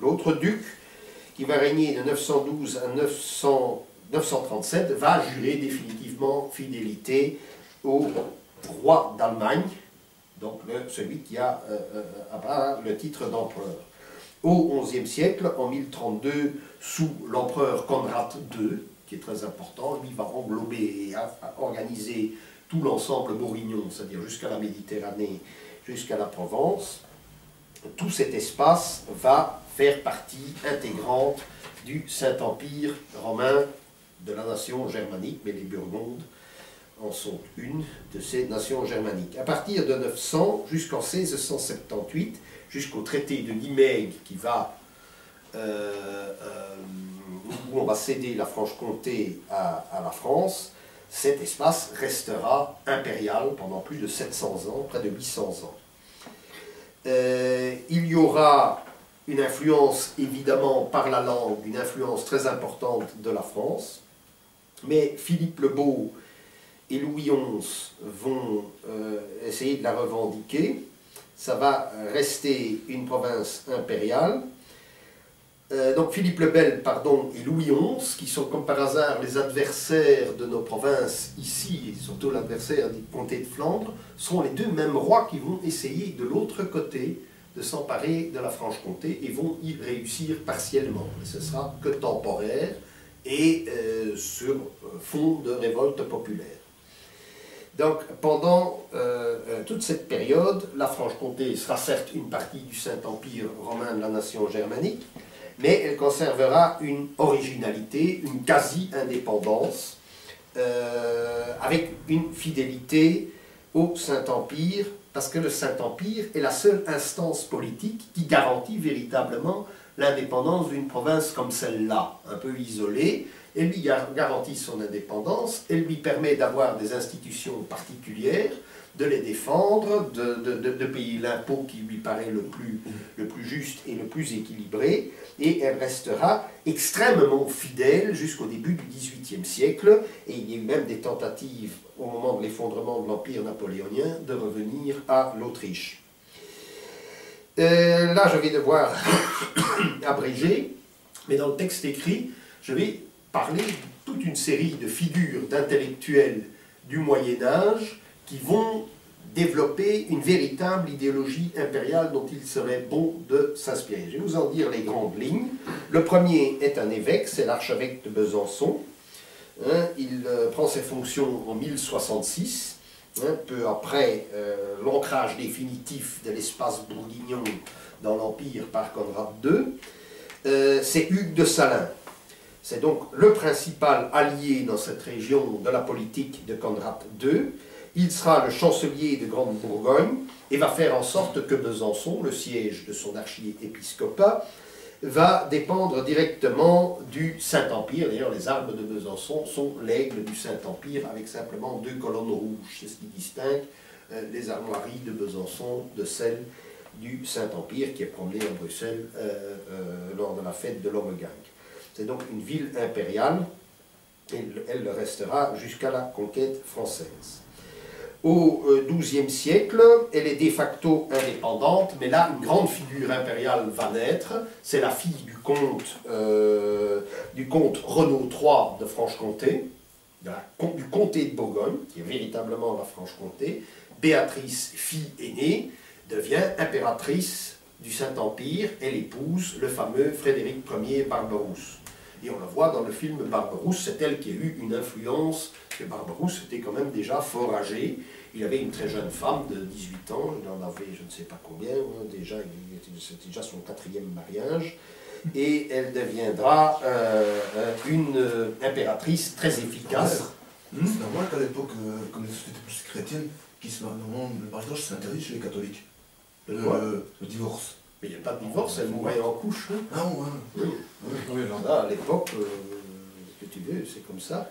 [SPEAKER 2] l'autre duc, qui va régner de 912 à 937, va jurer définitivement fidélité au roi d'Allemagne, donc celui qui a le titre d'empereur. Au XIe siècle, en 1032, sous l'empereur Conrad II, qui est très important, lui va englober et organiser tout l'ensemble bourguignon, c'est-à-dire jusqu'à la Méditerranée, jusqu'à la Provence. Tout cet espace va faire partie intégrante du Saint-Empire romain de la nation germanique, mais les Burgondes en sont une de ces nations germaniques. À partir de 900 jusqu'en 1678, jusqu'au traité de Nimègue qui va, où on va céder la Franche-Comté à la France, cet espace restera impérial pendant plus de 700 ans, près de 800 ans. Il y aura une influence, évidemment, par la langue, une influence très importante de la France, mais Philippe le Beau et Louis XI vont essayer de la revendiquer. Ça va rester une province impériale. Donc Philippe le Bel, pardon, et Louis XI, qui sont comme par hasard les adversaires de nos provinces ici, et surtout l'adversaire des comtés de Flandre, seront les deux mêmes rois qui vont essayer de l'autre côté de s'emparer de la Franche-Comté et vont y réussir partiellement. Mais ce sera que temporaire et sur fond de révolte populaire. Donc, pendant toute cette période, la Franche-Comté sera certes une partie du Saint-Empire romain de la nation germanique, mais elle conservera une originalité, une quasi-indépendance, avec une fidélité au Saint-Empire, parce que le Saint-Empire est la seule instance politique qui garantit véritablement l'indépendance d'une province comme celle-là, un peu isolée. Elle lui garantit son indépendance, elle lui permet d'avoir des institutions particulières, de les défendre, de payer l'impôt qui lui paraît le plus juste et le plus équilibré, et elle restera extrêmement fidèle jusqu'au début du XVIIIe siècle, et il y a eu même des tentatives au moment de l'effondrement de l'Empire napoléonien de revenir à l'Autriche. Là, je vais devoir abréger, mais dans le texte écrit, je vais parler de toute une série de figures d'intellectuels du Moyen-Âge qui vont développer une véritable idéologie impériale dont il serait bon de s'inspirer. Je vais vous en dire les grandes lignes. Le premier est un évêque, c'est l'archevêque de Besançon. Il prend ses fonctions en 1066, peu après l'ancrage définitif de l'espace bourguignon dans l'Empire par Conrad II. C'est Hugues de Salins. C'est donc le principal allié dans cette région de la politique de Conrad II. Il sera le chancelier de Grande-Bourgogne et va faire en sorte que Besançon, le siège de son archiépiscopat, va dépendre directement du Saint-Empire. D'ailleurs, les armes de Besançon sont l'aigle du Saint-Empire avec simplement 2 colonnes rouges. C'est ce qui distingue les armoiries de Besançon de celles du Saint-Empire qui est promenée à Bruxelles lors de la fête de l'Homegang. C'est donc une ville impériale et elle le restera jusqu'à la conquête française. Au XIIe siècle, elle est de facto indépendante, mais là, une grande figure impériale va naître. C'est la fille du comte Renaud III de Franche-Comté, du comté de Bourgogne, qui est véritablement la Franche-Comté. Béatrice, fille aînée, devient impératrice du Saint-Empire. Elle épouse le fameux Frédéric Ier Barberousse. Et on le voit dans le film Barberousse, c'est elle qui a eu une influence, parce que Barberousse était quand même déjà fort âgé. Il avait une très jeune femme de 18 ans, il en avait je ne sais pas combien, déjà, c'était déjà son 4e mariage, et elle deviendra une impératrice très efficace.
[SPEAKER 4] C'est normal qu'à l'époque, comme les sociétés plus chrétiennes, qui se marient, normalement, le mariage c'est interdit chez les catholiques. Le divorce.
[SPEAKER 2] Mais il n'y a pas de divorce, elle mourait en couche. Hein.
[SPEAKER 4] Ah ouais.
[SPEAKER 2] Oui, là, à l'époque, ce que tu veux, c'est comme ça.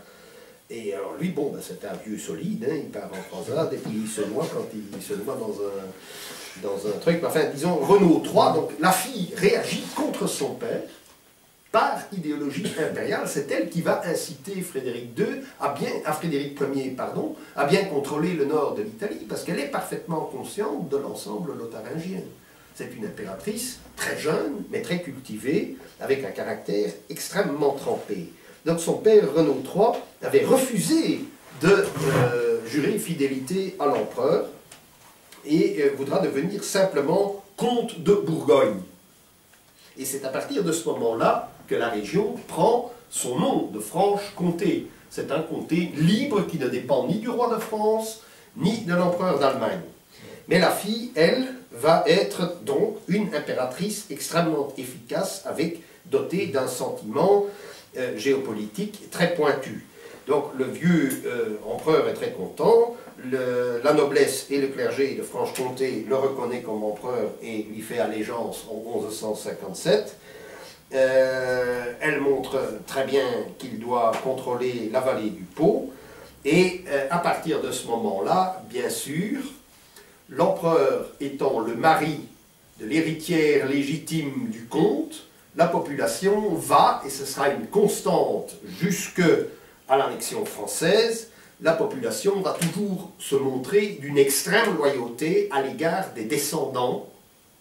[SPEAKER 2] Et alors lui, bon, ben, c'était un vieux solide, hein, il part en croisade et puis il se noie quand il se noie dans un truc. Enfin, disons, Renaud III, donc la fille réagit contre son père par idéologie impériale. C'est elle qui va inciter Frédéric II Frédéric Ier, pardon, à bien contrôler le nord de l'Italie, parce qu'elle est parfaitement consciente de l'ensemble lotharingien. C'est une impératrice très jeune, mais très cultivée, avec un caractère extrêmement trempé. Donc son père, Renaud III, avait refusé de jurer fidélité à l'empereur, et voudra devenir simplement comte de Bourgogne. Et c'est à partir de ce moment-là que la région prend son nom de Franche-Comté. C'est un comté libre qui ne dépend ni du roi de France, ni de l'empereur d'Allemagne. Mais la fille, elle, va être donc une impératrice extrêmement efficace, dotée d'un sentiment géopolitique très pointu. Donc le vieux empereur est très content, la noblesse et le clergé de Franche-Comté le reconnaît comme empereur et lui fait allégeance en 1157. Elle montre très bien qu'il doit contrôler la vallée du Pô, et à partir de ce moment-là, bien sûr, l'empereur étant le mari de l'héritière légitime du comte, la population va, et ce sera une constante jusque à l'annexion française, la population va toujours se montrer d'une extrême loyauté à l'égard des descendants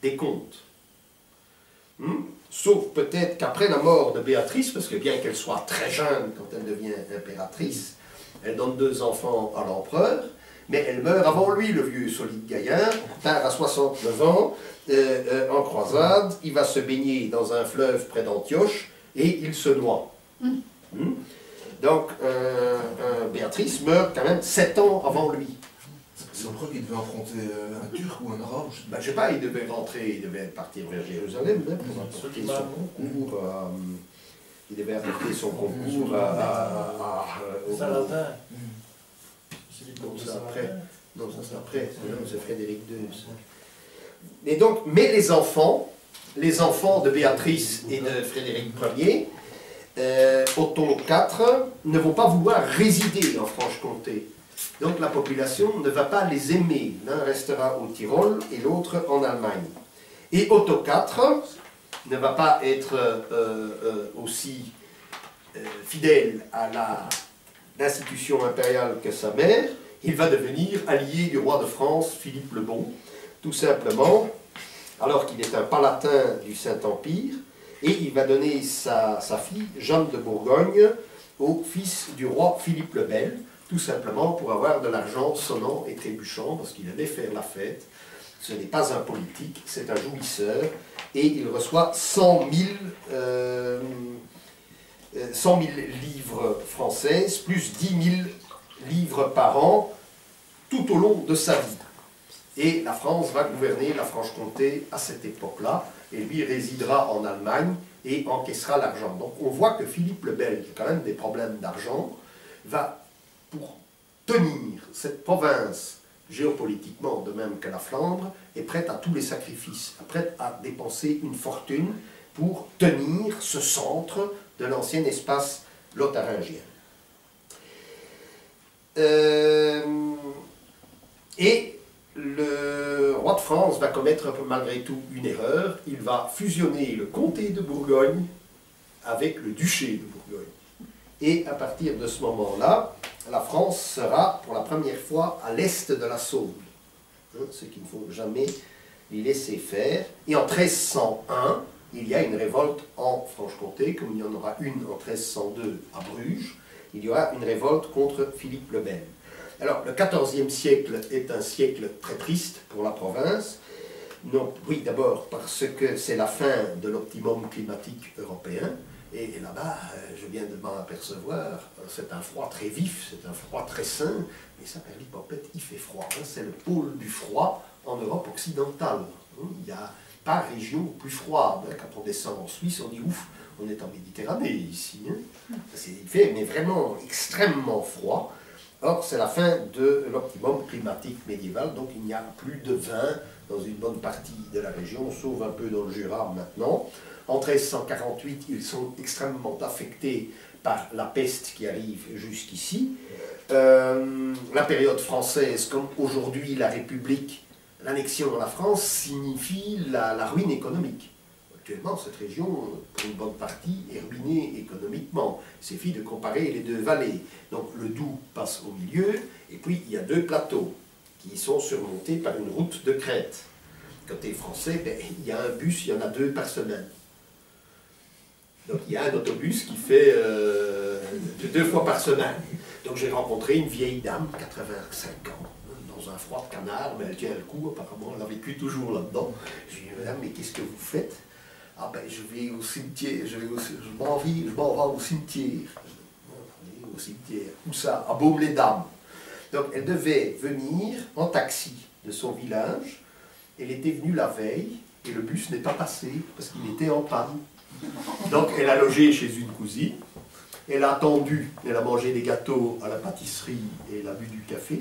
[SPEAKER 2] des comtes. Sauf peut-être qu'après la mort de Béatrice, parce que bien qu'elle soit très jeune quand elle devient impératrice, elle donne 2 enfants à l'empereur, mais elle meurt avant lui, le vieux solide gaillard, tard à 69 ans, en croisade, il va se baigner dans un fleuve près d'Antioche, et il se noie. Donc, Béatrice meurt quand même 7 ans avant lui.
[SPEAKER 4] C'est l'empereur qui devait affronter un Turc ou un Arabe?
[SPEAKER 2] Ben, je sais pas, il devait rentrer, il devait partir vers Jérusalem même pour apporter son concours. Il devait apporter son concours au
[SPEAKER 3] Saladin.
[SPEAKER 2] Non, c'est après. Non, ça c'est après. C'est Frédéric II. Et donc, mais les enfants de Béatrice et de Frédéric Ier, Otto IV, ne vont pas vouloir résider en Franche-Comté. Donc la population ne va pas les aimer. L'un restera au Tyrol et l'autre en Allemagne. Et Otto IV ne va pas être aussi fidèle à l'institution impériale que sa mère. Il va devenir allié du roi de France, Philippe le Bon, tout simplement, alors qu'il est un palatin du Saint-Empire, et il va donner sa fille, Jeanne de Bourgogne, au fils du roi Philippe le Bel, tout simplement pour avoir de l'argent sonnant et trébuchant, parce qu'il allait faire la fête. Ce n'est pas un politique, c'est un jouisseur, et il reçoit 100 000 livres françaises, plus 10 000 livres par an, tout au long de sa vie. Et la France va gouverner la Franche-Comté à cette époque-là, et lui résidera en Allemagne et encaissera l'argent. Donc on voit que Philippe le Bel, qui a quand même des problèmes d'argent, va, pour tenir cette province géopolitiquement, de même que la Flandre, est prête à tous les sacrifices, prête à dépenser une fortune pour tenir ce centre de l'ancien espace lotharingien. Et le roi de France va commettre malgré tout une erreur. Il va fusionner le comté de Bourgogne avec le duché de Bourgogne. Et à partir de ce moment-là, la France sera pour la première fois à l'est de la Saône. Ce qu'il ne faut jamais lui laisser faire. Et en 1301, il y a une révolte en Franche-Comté, comme il y en aura une en 1302 à Bruges. Il y aura une révolte contre Philippe le Bel. Alors, le XIVe siècle est un siècle très triste pour la province. Non, oui, d'abord parce que c'est la fin de l'optimum climatique européen. Et là-bas, je viens de m'en apercevoir, c'est un froid très vif, c'est un froid très sain. Mais ça, Perlipopette, il fait froid. C'est le pôle du froid en Europe occidentale. Il n'y a pas région plus froide. Quand on descend en Suisse, on dit ouf, on est en Méditerranée ici. Il fait mais vraiment extrêmement froid. Or, c'est la fin de l'optimum climatique médiéval, donc il n'y a plus de vin dans une bonne partie de la région, sauf un peu dans le Jura maintenant. En 1348, ils sont extrêmement affectés par la peste qui arrive jusqu'ici. La période française, comme aujourd'hui la République, l'annexion de la France, signifie la ruine économique. Actuellement, cette région, pour une bonne partie, est ruinée économiquement. Il suffit de comparer les deux vallées. Donc le Doubs passe au milieu, et puis il y a 2 plateaux qui sont surmontés par une route de crête. Côté français, ben, il y a un bus, il y en a 2 par semaine. Donc il y a un autobus qui fait 2 fois par semaine. Donc j'ai rencontré une vieille dame, 85 ans, dans dans un froid de canard, mais elle tient le coup, apparemment, elle a vécu toujours là-dedans. Je lui dis, madame, mais qu'est-ce que vous faites? Ah ben, je vais au cimetière, je m'en vais au cimetière. Au cimetière. Où ça? À Baume-les-Dames. Donc, elle devait venir en taxi de son village. Elle était venue la veille, et le bus n'est pas passé, parce qu'il était en panne. Donc, elle a logé chez une cousine. Elle a attendu, elle a mangé des gâteaux à la pâtisserie et elle a bu du café.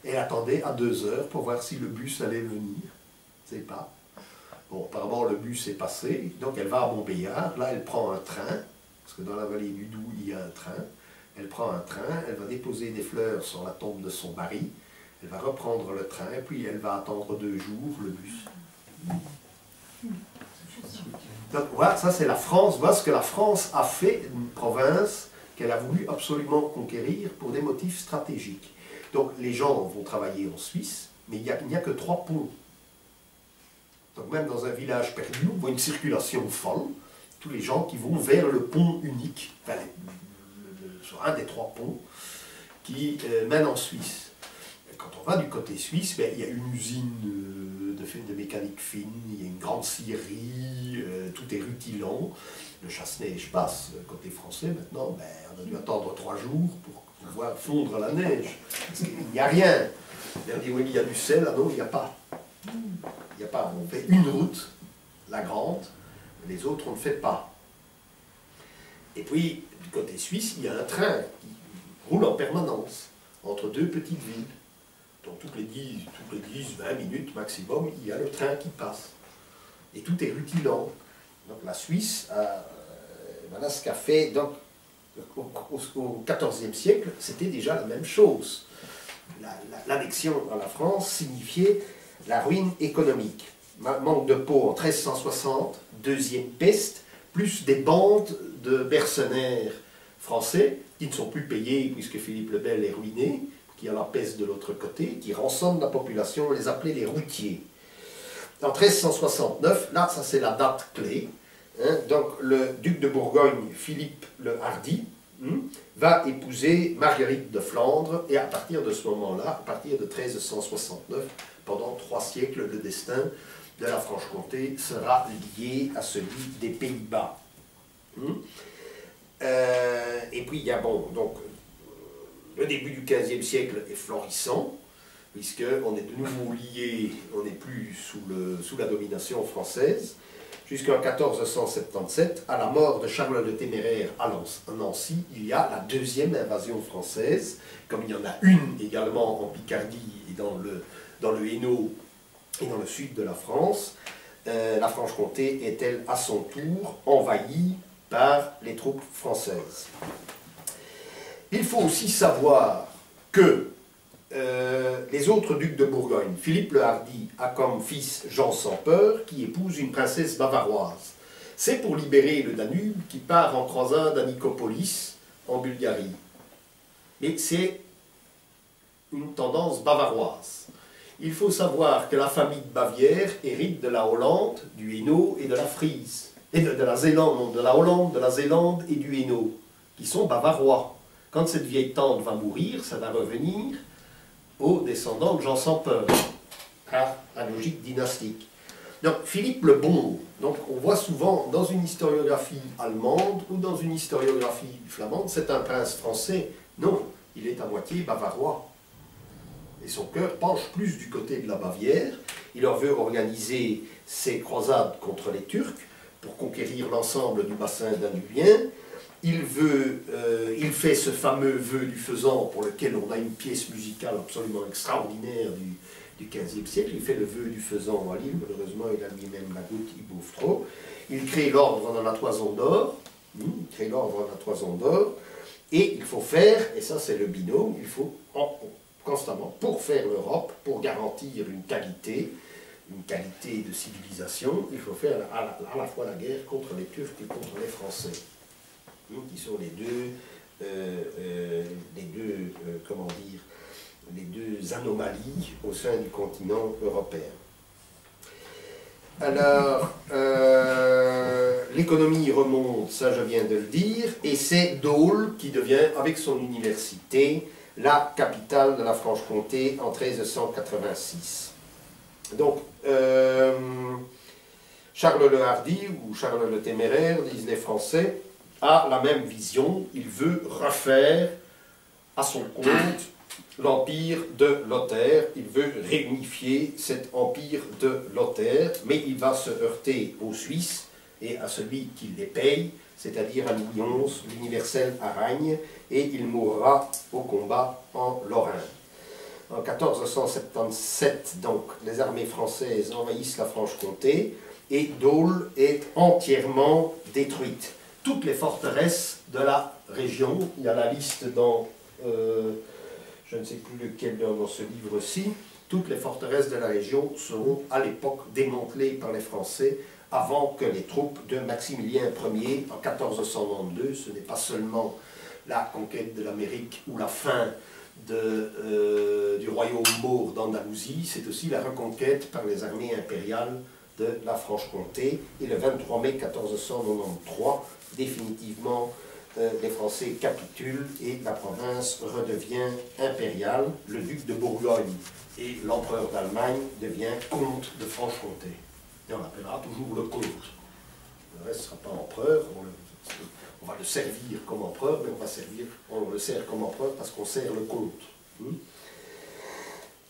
[SPEAKER 2] Elle attendait à 2 heures pour voir si le bus allait venir. Je ne sais pas. Bon, apparemment le bus est passé, donc elle va à Montbéliard. Là, elle prend un train, parce que dans la vallée du Doubs, il y a un train. Elle prend un train, elle va déposer des fleurs sur la tombe de son mari. Elle va reprendre le train, puis elle va attendre 2 jours le bus. Donc voilà, ça c'est la France, voilà ce que la France a fait d'une province qu'elle a voulu absolument conquérir pour des motifs stratégiques. Donc les gens vont travailler en Suisse, mais il n'y a que 3 ponts. Donc même dans un village perdu, on voit une circulation folle, tous les gens qui vont vers le pont unique, enfin, sur un des 3 ponts qui mène en Suisse. Quand on va du côté suisse, ben, il y a une usine de mécanique fine, il y a une grande scierie, tout est rutilant. Le chasse-neige passe. Côté français, maintenant, ben, on a dû attendre 3 jours pour voir fondre la neige. Parce qu'il n'y a rien. On dit, oui, il y a du sel, ah non, il n'y a pas. Il n'y a pas. On fait une route, la grande, les autres, on ne fait pas. Et puis, du côté suisse, il y a un train qui roule en permanence entre 2 petites villes. Donc toutes les 10, 20 minutes maximum, il y a le train qui passe. Et tout est rutilant. Donc la Suisse, voilà ce qu'a fait. Donc, au XIVe siècle, c'était déjà la même chose. L'annexion à la France signifiait la ruine économique. Manque de peau en 1360, deuxième peste, plus des bandes de mercenaires français qui ne sont plus payés puisque Philippe le Bel est ruiné, qui a la peste de l'autre côté, qui rançonnent la population, on les appelait les routiers. En 1369, là, ça c'est la date clé, hein, donc le duc de Bourgogne, Philippe le Hardi, va épouser Marguerite de Flandre, et à partir de ce moment-là, à partir de 1369, pendant 3 siècles, le destin de la Franche-Comté sera lié à celui des Pays-Bas. Et puis il y a, bon, donc, le début du XVe siècle est florissant, puisqu'on est de nouveau lié, on n'est plus sous la domination française, jusqu'en 1477, à la mort de Charles le Téméraire à Nancy, il y a la 2e invasion française, comme il y en a une également en Picardie et dans le Hainaut et dans le sud de la France. La Franche-Comté est-elle à son tour envahie par les troupes françaises. Il faut aussi savoir que les autres ducs de Bourgogne, Philippe le Hardi a comme fils Jean sans peur, qui épouse une princesse bavaroise. C'est pour libérer le Danube qui part en croisade à Nicopolis, en Bulgarie. Mais c'est une tendance bavaroise. Il faut savoir que la famille de Bavière hérite de la Hollande, du Hainaut et de la Frise. Et de la Zélande, non, de la Hollande, de la Zélande et du Hainaut, qui sont bavarois. Quand cette vieille tante va mourir, ça va revenir aux descendants de Jean sans peur, à la logique dynastique. Donc Philippe le Bon, donc on voit souvent dans une historiographie allemande ou dans une historiographie flamande, c'est un prince français. Non, il est à moitié bavarois. Et son cœur penche plus du côté de la Bavière. Il leur veut organiser ses croisades contre les Turcs pour conquérir l'ensemble du bassin danubien. Il fait ce fameux vœu du faisan pour lequel on a une pièce musicale absolument extraordinaire du XVe siècle. Il fait le vœu du faisan à Lille, malheureusement il a lui-même la goutte, il bouffe trop. Il crée l'ordre dans la toison d'or, et il faut faire, et ça c'est le binôme, il faut constamment, pour faire l'Europe, pour garantir une qualité de civilisation, il faut faire à la fois la guerre contre les Turcs et contre les Français, qui sont les deux anomalies au sein du continent européen. Alors, l'économie remonte, ça je viens de le dire, et c'est Dole qui devient, avec son université, la capitale de la Franche-Comté en 1386. Donc, Charles le Hardi, ou Charles le Téméraire, disent les Français, a la même vision. Il veut refaire à son compte l'empire de Lothaire. Il veut réunifier cet empire de Lothaire, mais il va se heurter aux Suisses et à celui qui les paye, c'est-à-dire à Louis XI, l'universel Aragne, et il mourra au combat en Lorraine. En 1477, donc, les armées françaises envahissent la Franche-Comté et Dole est entièrement détruite. Toutes les forteresses de la région, il y a la liste dans, je ne sais plus lequel dans ce livre-ci, toutes les forteresses de la région seront à l'époque démantelées par les Français avant que les troupes de Maximilien Ier en 1492, ce n'est pas seulement la conquête de l'Amérique ou la fin du royaume maure d'Andalousie, c'est aussi la reconquête par les armées impériales de la Franche-Comté. Et le 23 mai 1493, définitivement, les Français capitulent et la province redevient impériale. Le duc de Bourgogne et l'empereur d'Allemagne devient comte de Franche-Comté. Et on l'appellera toujours le comte. Le reste ne sera pas empereur, on va le servir comme empereur, mais on le sert comme empereur parce qu'on sert le comte.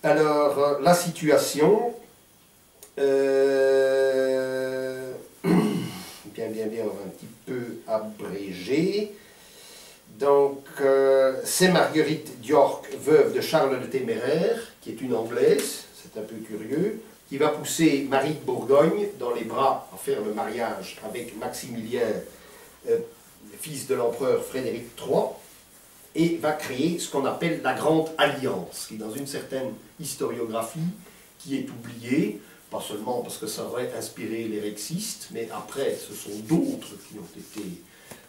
[SPEAKER 2] Alors, la situation, bien, on va un petit peu abréger. Donc, c'est Marguerite d'York, veuve de Charles le Téméraire, qui est une Anglaise, c'est un peu curieux, qui va pousser Marie de Bourgogne dans les bras à faire le mariage avec Maximilien, fils de l'empereur Frédéric III, et va créer ce qu'on appelle la Grande Alliance, qui dans une certaine historiographie, qui est oubliée, pas seulement parce que ça aurait inspiré les rexistes, mais après ce sont d'autres qui ont été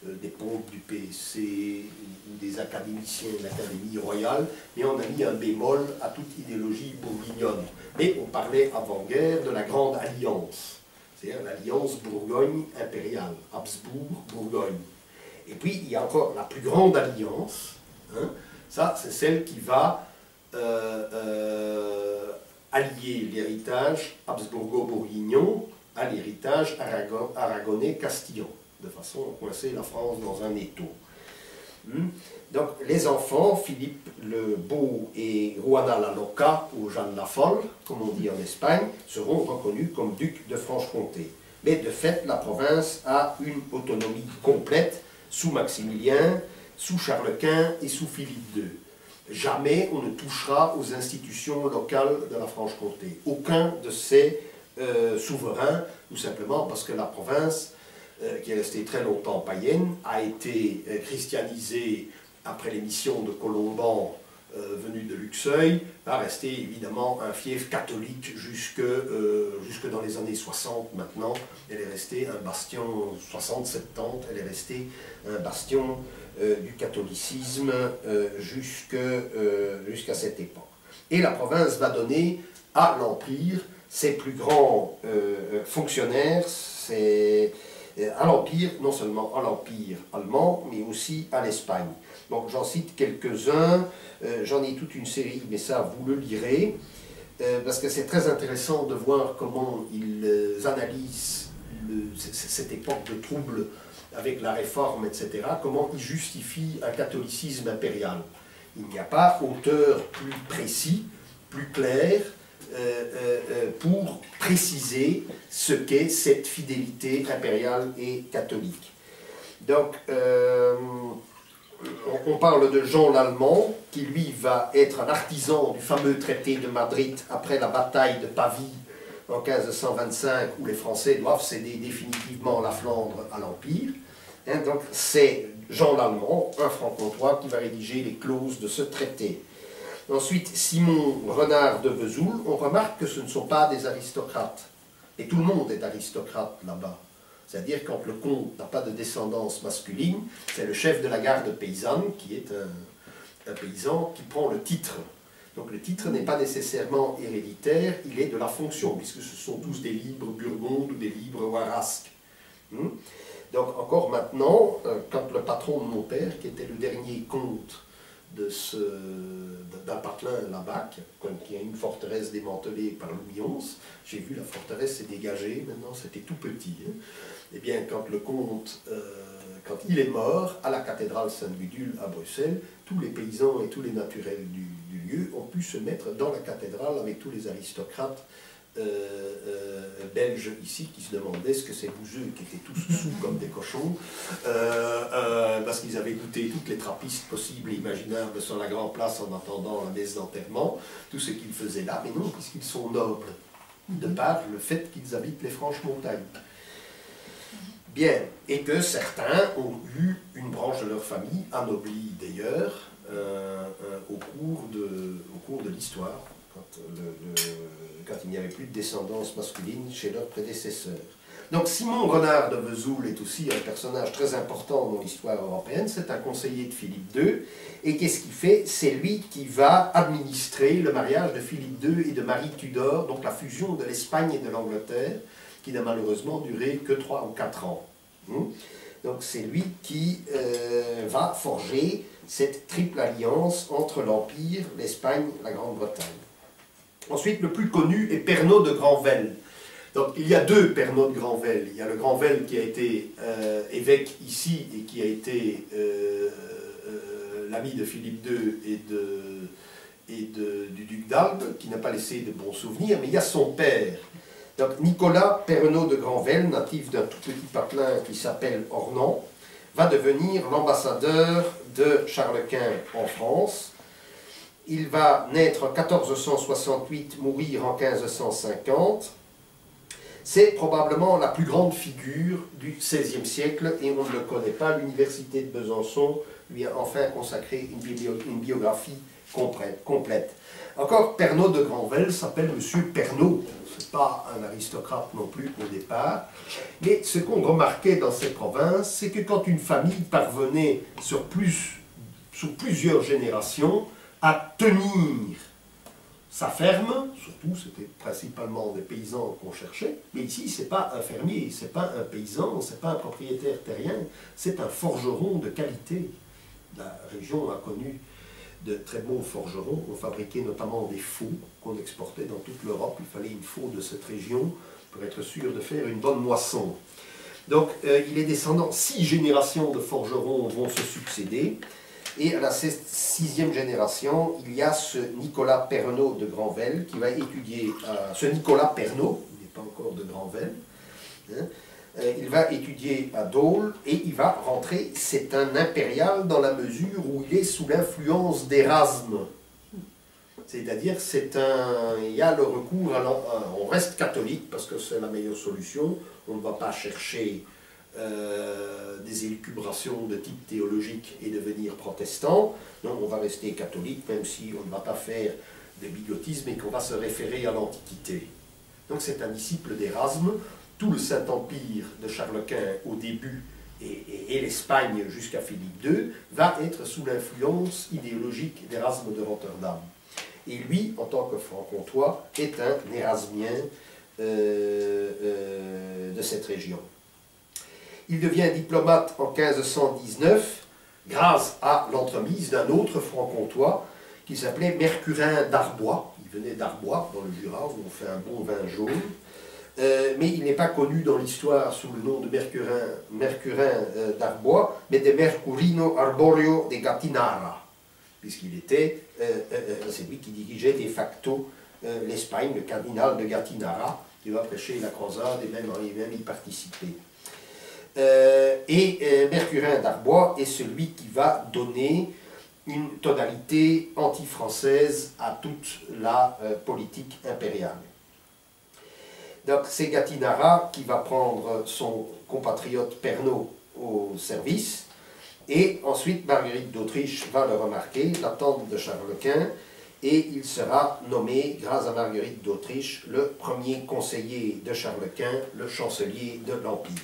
[SPEAKER 2] des pontes du PSC ou des académiciens de l'Académie royale, mais on a mis un bémol à toute idéologie bourguignonne. Mais on parlait avant-guerre de la Grande Alliance, c'est-à-dire l'alliance Bourgogne impériale, Habsbourg-Bourgogne. Et puis il y a encore la plus grande alliance, hein, ça c'est celle qui va allier l'héritage habsbourgo-bourguignon à l'héritage aragonais-castillan, de façon à coincer la France dans un étau. Donc les enfants, Philippe le Beau et Juana la Loca, ou Jeanne la Folle, comme on dit en Espagne, seront reconnus comme ducs de Franche-Comté. Mais de fait, la province a une autonomie complète sous Maximilien, sous Charles Quint et sous Philippe II. Jamais on ne touchera aux institutions locales de la Franche-Comté. Aucun de ces souverains, tout simplement parce que la province, qui est restée très longtemps païenne, a été christianisée après les missions de Colomban venu de Luxeuil, va rester évidemment un fief catholique jusque dans les années 60 maintenant. Elle est restée un bastion, 60-70, elle est restée un bastion du catholicisme jusqu'à cette époque. Et la province va donner à l'Empire ses plus grands fonctionnaires, à l'Empire, non seulement à l'Empire allemand, mais aussi à l'Espagne. Donc j'en cite quelques-uns, j'en ai toute une série, mais ça vous le lirez, parce que c'est très intéressant de voir comment ils analysent cette époque de troubles avec la réforme, etc., comment ils justifient un catholicisme impérial. Il n'y a pas auteur plus précis, plus clair, pour préciser ce qu'est cette fidélité impériale et catholique. Donc, on parle de Jean l'Allemand, qui lui va être un artisan du fameux traité de Madrid après la bataille de Pavie en 1525, où les Français doivent céder définitivement la Flandre à l'Empire. Hein, donc c'est Jean l'Allemand, un franc-comtois, qui va rédiger les clauses de ce traité. Ensuite, Simon Renard de Vesoul, on remarque que ce ne sont pas des aristocrates. Et tout le monde est aristocrate là-bas. C'est-à-dire quand le comte n'a pas de descendance masculine, c'est le chef de la garde paysanne, qui est un paysan, qui prend le titre. Donc le titre n'est pas nécessairement héréditaire, il est de la fonction, puisque ce sont tous des libres burgondes ou des libres warasques. Donc encore maintenant, quand le patron de mon père, qui était le dernier comte d'un patelin, la Bac, qui est une forteresse démantelée par Louis XI. J'ai vu la forteresse s'est dégagée, maintenant c'était tout petit. Hein. Eh bien, quand le comte, quand il est mort, à la cathédrale Sainte-Gudule à Bruxelles, tous les paysans et tous les naturels du lieu ont pu se mettre dans la cathédrale avec tous les aristocrates belges ici qui se demandaient ce que ces bouseux qui étaient tous sous comme des cochons parce qu'ils avaient goûté toutes les trappistes possibles et imaginables sur la grande place en attendant la messe d'enterrement, tout ce qu'ils faisaient là, mais non, puisqu'ils sont nobles de par le fait qu'ils habitent les Franches-Montagnes. Bien, et que certains ont eu une branche de leur famille, anoblie d'ailleurs, au cours de l'histoire, quand il n'y avait plus de descendance masculine chez leurs prédécesseurs. Donc Simon Renard de Vesoul est aussi un personnage très important dans l'histoire européenne, c'est un conseiller de Philippe II, et qu'est-ce qu'il fait? C'est lui qui va administrer le mariage de Philippe II et de Marie Tudor, donc la fusion de l'Espagne et de l'Angleterre, qui n'a malheureusement duré que 3 ou 4 ans. Donc c'est lui qui va forger cette triple alliance entre l'Empire, l'Espagne et la Grande-Bretagne. Ensuite, le plus connu est Pernod de Granvelle. Donc il y a deux Pernod de Granvelle. Il y a le Granvelle qui a été évêque ici et qui a été l'ami de Philippe II du duc d'Albe, qui n'a pas laissé de bons souvenirs, mais il y a son père. Donc Nicolas Pernod de Granvelle, natif d'un tout petit patelin qui s'appelle Ornans, va devenir l'ambassadeur de Charles Quint en France. Il va naître en 1468, mourir en 1550. C'est probablement la plus grande figure du XVIe siècle et on ne le connaît pas. L'université de Besançon lui a enfin consacré une biographie complète. Encore, Pernod de Granvelle s'appelle Monsieur Pernod. Ce n'est pas un aristocrate non plus au départ. Mais ce qu'on remarquait dans ces provinces, c'est que quand une famille parvenait sur plusieurs générations à tenir sa ferme, surtout c'était principalement des paysans qu'on cherchait, mais ici c'est pas un fermier, c'est pas un paysan, c'est pas un propriétaire terrien, c'est un forgeron de qualité. La région a connu de très beaux forgerons, on fabriquait notamment des faux qu'on exportait dans toute l'Europe. Il fallait une faux de cette région pour être sûr de faire une bonne moisson. Donc il est descendant, 6 générations de forgerons vont se succéder. Et à la 6e génération, il y a ce Nicolas Pernod de Granvelle qui va étudier, ce Nicolas Pernod, il n'est pas encore de Granvelle, hein, il va étudier à Dole et il va rentrer, c'est un impérial dans la mesure où il est sous l'influence d'Érasme. C'est-à-dire, il y a le recours on reste catholique parce que c'est la meilleure solution, on ne va pas chercher des élucubrations de type théologique et devenir protestant. Non, on va rester catholique, même si on ne va pas faire de bigotisme et qu'on va se référer à l'Antiquité. Donc c'est un disciple d'Érasme. Tout le Saint-Empire de Charles Quint au début et l'Espagne jusqu'à Philippe II va être sous l'influence idéologique d'Érasme de Rotterdam. Et lui, en tant que franc-comtois, est un érasmien de cette région. Il devient diplomate en 1519 grâce à l'entremise d'un autre franc-comtois qui s'appelait Mercurin d'Arbois. Il venait d'Arbois, dans le Jura, où on fait un bon vin jaune. Mais il n'est pas connu dans l'histoire sous le nom de Mercurin d'Arbois, mais de Mercurino Arborio de Gattinara, puisqu'il était, c'est lui qui dirigeait de facto l'Espagne, le cardinal de Gattinara, qui va prêcher la croisade et même y participer. Mercurin d'Arbois est celui qui va donner une tonalité anti-française à toute la politique impériale. Donc c'est Gattinara qui va prendre son compatriote Pernod au service, et ensuite Marguerite d'Autriche va le remarquer, la tante de Charles Quint, et il sera nommé, grâce à Marguerite d'Autriche, le premier conseiller de Charles Quint, le chancelier de l'Empire.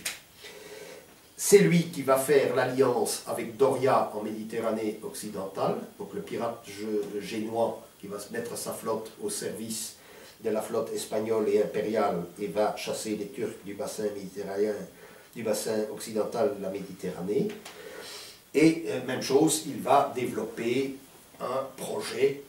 [SPEAKER 2] C'est lui qui va faire l'alliance avec Doria en Méditerranée occidentale, donc le pirate génois qui va se mettre sa flotte au service de la flotte espagnole et impériale et va chasser les Turcs du bassin méditerranéen, du bassin occidental de la Méditerranée. Et même chose, il va développer un projet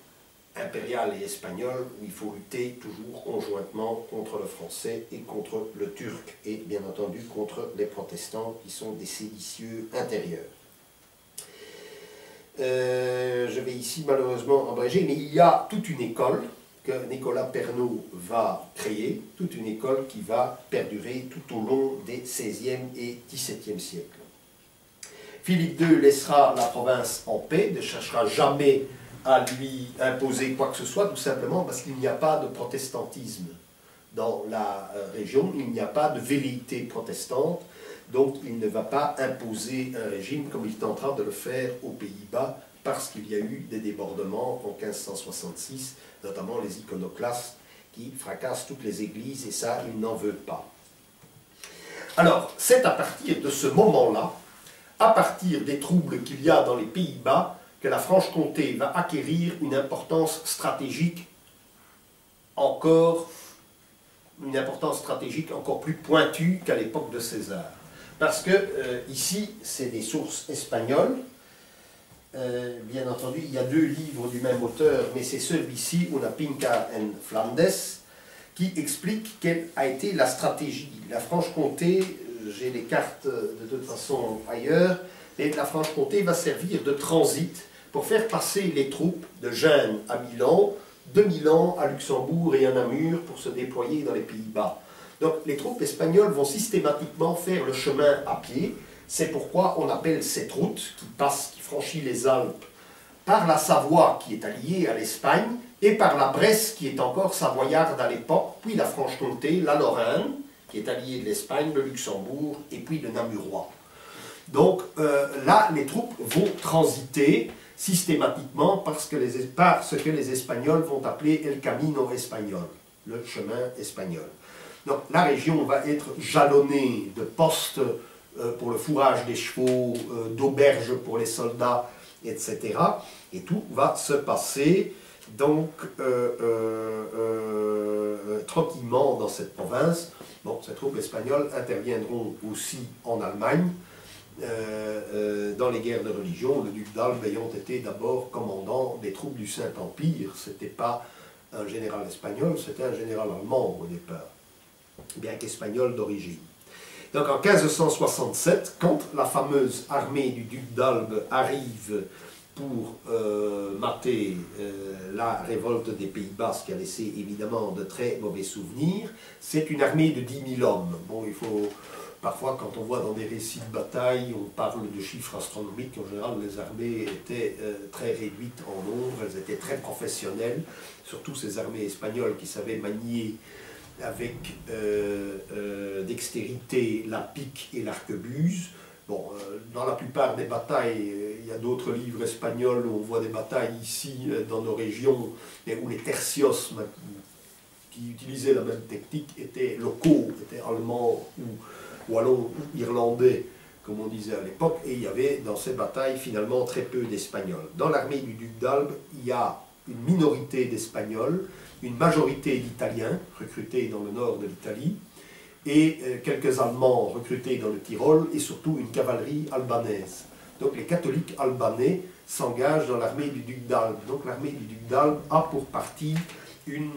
[SPEAKER 2] impérial et espagnol où il faut lutter toujours conjointement contre le français et contre le turc et bien entendu contre les protestants qui sont des séditieux intérieurs. Je vais ici malheureusement abréger, mais il y a toute une école que Nicolas Pernaut va créer, toute une école qui va perdurer tout au long des XVIe et XVIIe siècles. Philippe II laissera la province en paix, ne cherchera jamais à lui imposer quoi que ce soit, tout simplement parce qu'il n'y a pas de protestantisme dans la région, il n'y a pas de velléité protestante, donc il ne va pas imposer un régime comme il est en train de le faire aux Pays-Bas, parce qu'il y a eu des débordements en 1566, notamment les iconoclastes qui fracassent toutes les églises, et ça, il n'en veut pas. Alors, c'est à partir de ce moment-là, à partir des troubles qu'il y a dans les Pays-Bas, que la Franche-Comté va acquérir une importance stratégique encore plus pointue qu'à l'époque de César. Parce que ici, c'est des sources espagnoles. Bien entendu, il y a deux livres du même auteur, mais c'est celui-ci, Una Pinca en Flandes, qui explique quelle a été la stratégie. La Franche-Comté, j'ai les cartes de toute façon ailleurs, mais la Franche-Comté va servir de transit pour faire passer les troupes de Gênes à Milan, de Milan à Luxembourg et à Namur pour se déployer dans les Pays-Bas. Donc les troupes espagnoles vont systématiquement faire le chemin à pied. C'est pourquoi on appelle cette route qui franchit les Alpes par la Savoie qui est alliée à l'Espagne et par la Bresse qui est encore savoyarde à l'époque, puis la Franche-Comté, la Lorraine qui est alliée de l'Espagne, le Luxembourg et puis le Namurois. Donc là, les troupes vont transiter systématiquement par ce que les Espagnols vont appeler El Camino Espagnol, le chemin espagnol. Donc la région va être jalonnée de postes pour le fourrage des chevaux, d'auberges pour les soldats, etc. Et tout va se passer donc tranquillement dans cette province. Bon, ces troupes espagnoles interviendront aussi en Allemagne, dans les guerres de religion, le duc d'Albe ayant été d'abord commandant des troupes du Saint-Empire. Ce n'était pas un général espagnol, c'était un général allemand au départ, bien qu'espagnol d'origine. Donc en 1567, quand la fameuse armée du duc d'Albe arrive pour mater la révolte des Pays-Bas, qui a laissé évidemment de très mauvais souvenirs, c'est une armée de 10 000 hommes. Bon, il faut... Parfois, quand on voit dans des récits de bataille, on parle de chiffres astronomiques. En général, les armées étaient très réduites en nombre, elles étaient très professionnelles, surtout ces armées espagnoles qui savaient manier avec dextérité la pique et l'arquebuse. Bon, dans la plupart des batailles, il y a d'autres livres espagnols où on voit des batailles ici, dans nos régions, où les tercios qui utilisaient la même technique étaient locaux, étaient allemands ou wallons ou irlandais, comme on disait à l'époque, et il y avait dans ces batailles finalement très peu d'Espagnols. Dans l'armée du duc d'Albe, il y a une minorité d'Espagnols, une majorité d'Italiens recrutés dans le nord de l'Italie, et quelques Allemands recrutés dans le Tyrol, et surtout une cavalerie albanaise. Donc les catholiques albanais s'engagent dans l'armée du duc d'Albe. Donc l'armée du duc d'Albe a pour partie une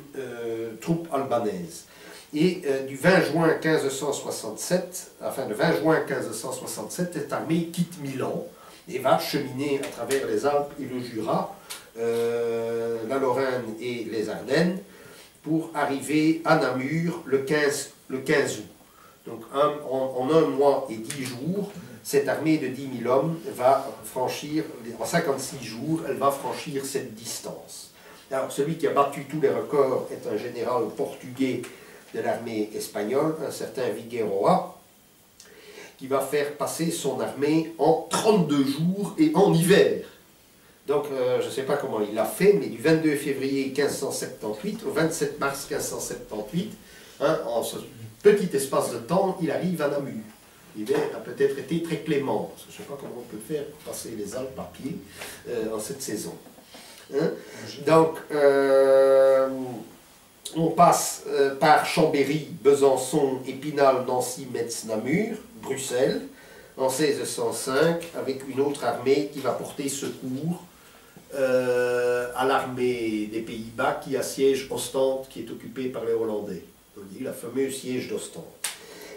[SPEAKER 2] troupe albanaise. Et du 20 juin 1567, enfin le 20 juin 1567, cette armée quitte Milan et va cheminer à travers les Alpes et le Jura, la Lorraine et les Ardennes, pour arriver à Namur le 15 août. Donc en un mois et 10 jours, cette armée de 10 000 hommes va franchir, en 56 jours, elle va franchir cette distance. Alors celui qui a battu tous les records est un général portugais de l'armée espagnole, un certain Figueroa, qui va faire passer son armée en 32 jours et en hiver. Donc, je ne sais pas comment il l'a fait, mais du 22 février 1578 au 27 mars 1578, en ce petit espace de temps, il arrive à Namur. L'hiver a peut-être été très clément, parce que je ne sais pas comment on peut faire pour passer les Alpes à pied en cette saison. Donc, on passe par Chambéry, Besançon, Épinal, Nancy, Metz, Namur, Bruxelles, en 1605, avec une autre armée qui va porter secours à l'armée des Pays-Bas qui assiège Ostende, qui est occupée par les Hollandais. On dit le fameux siège d'Ostende.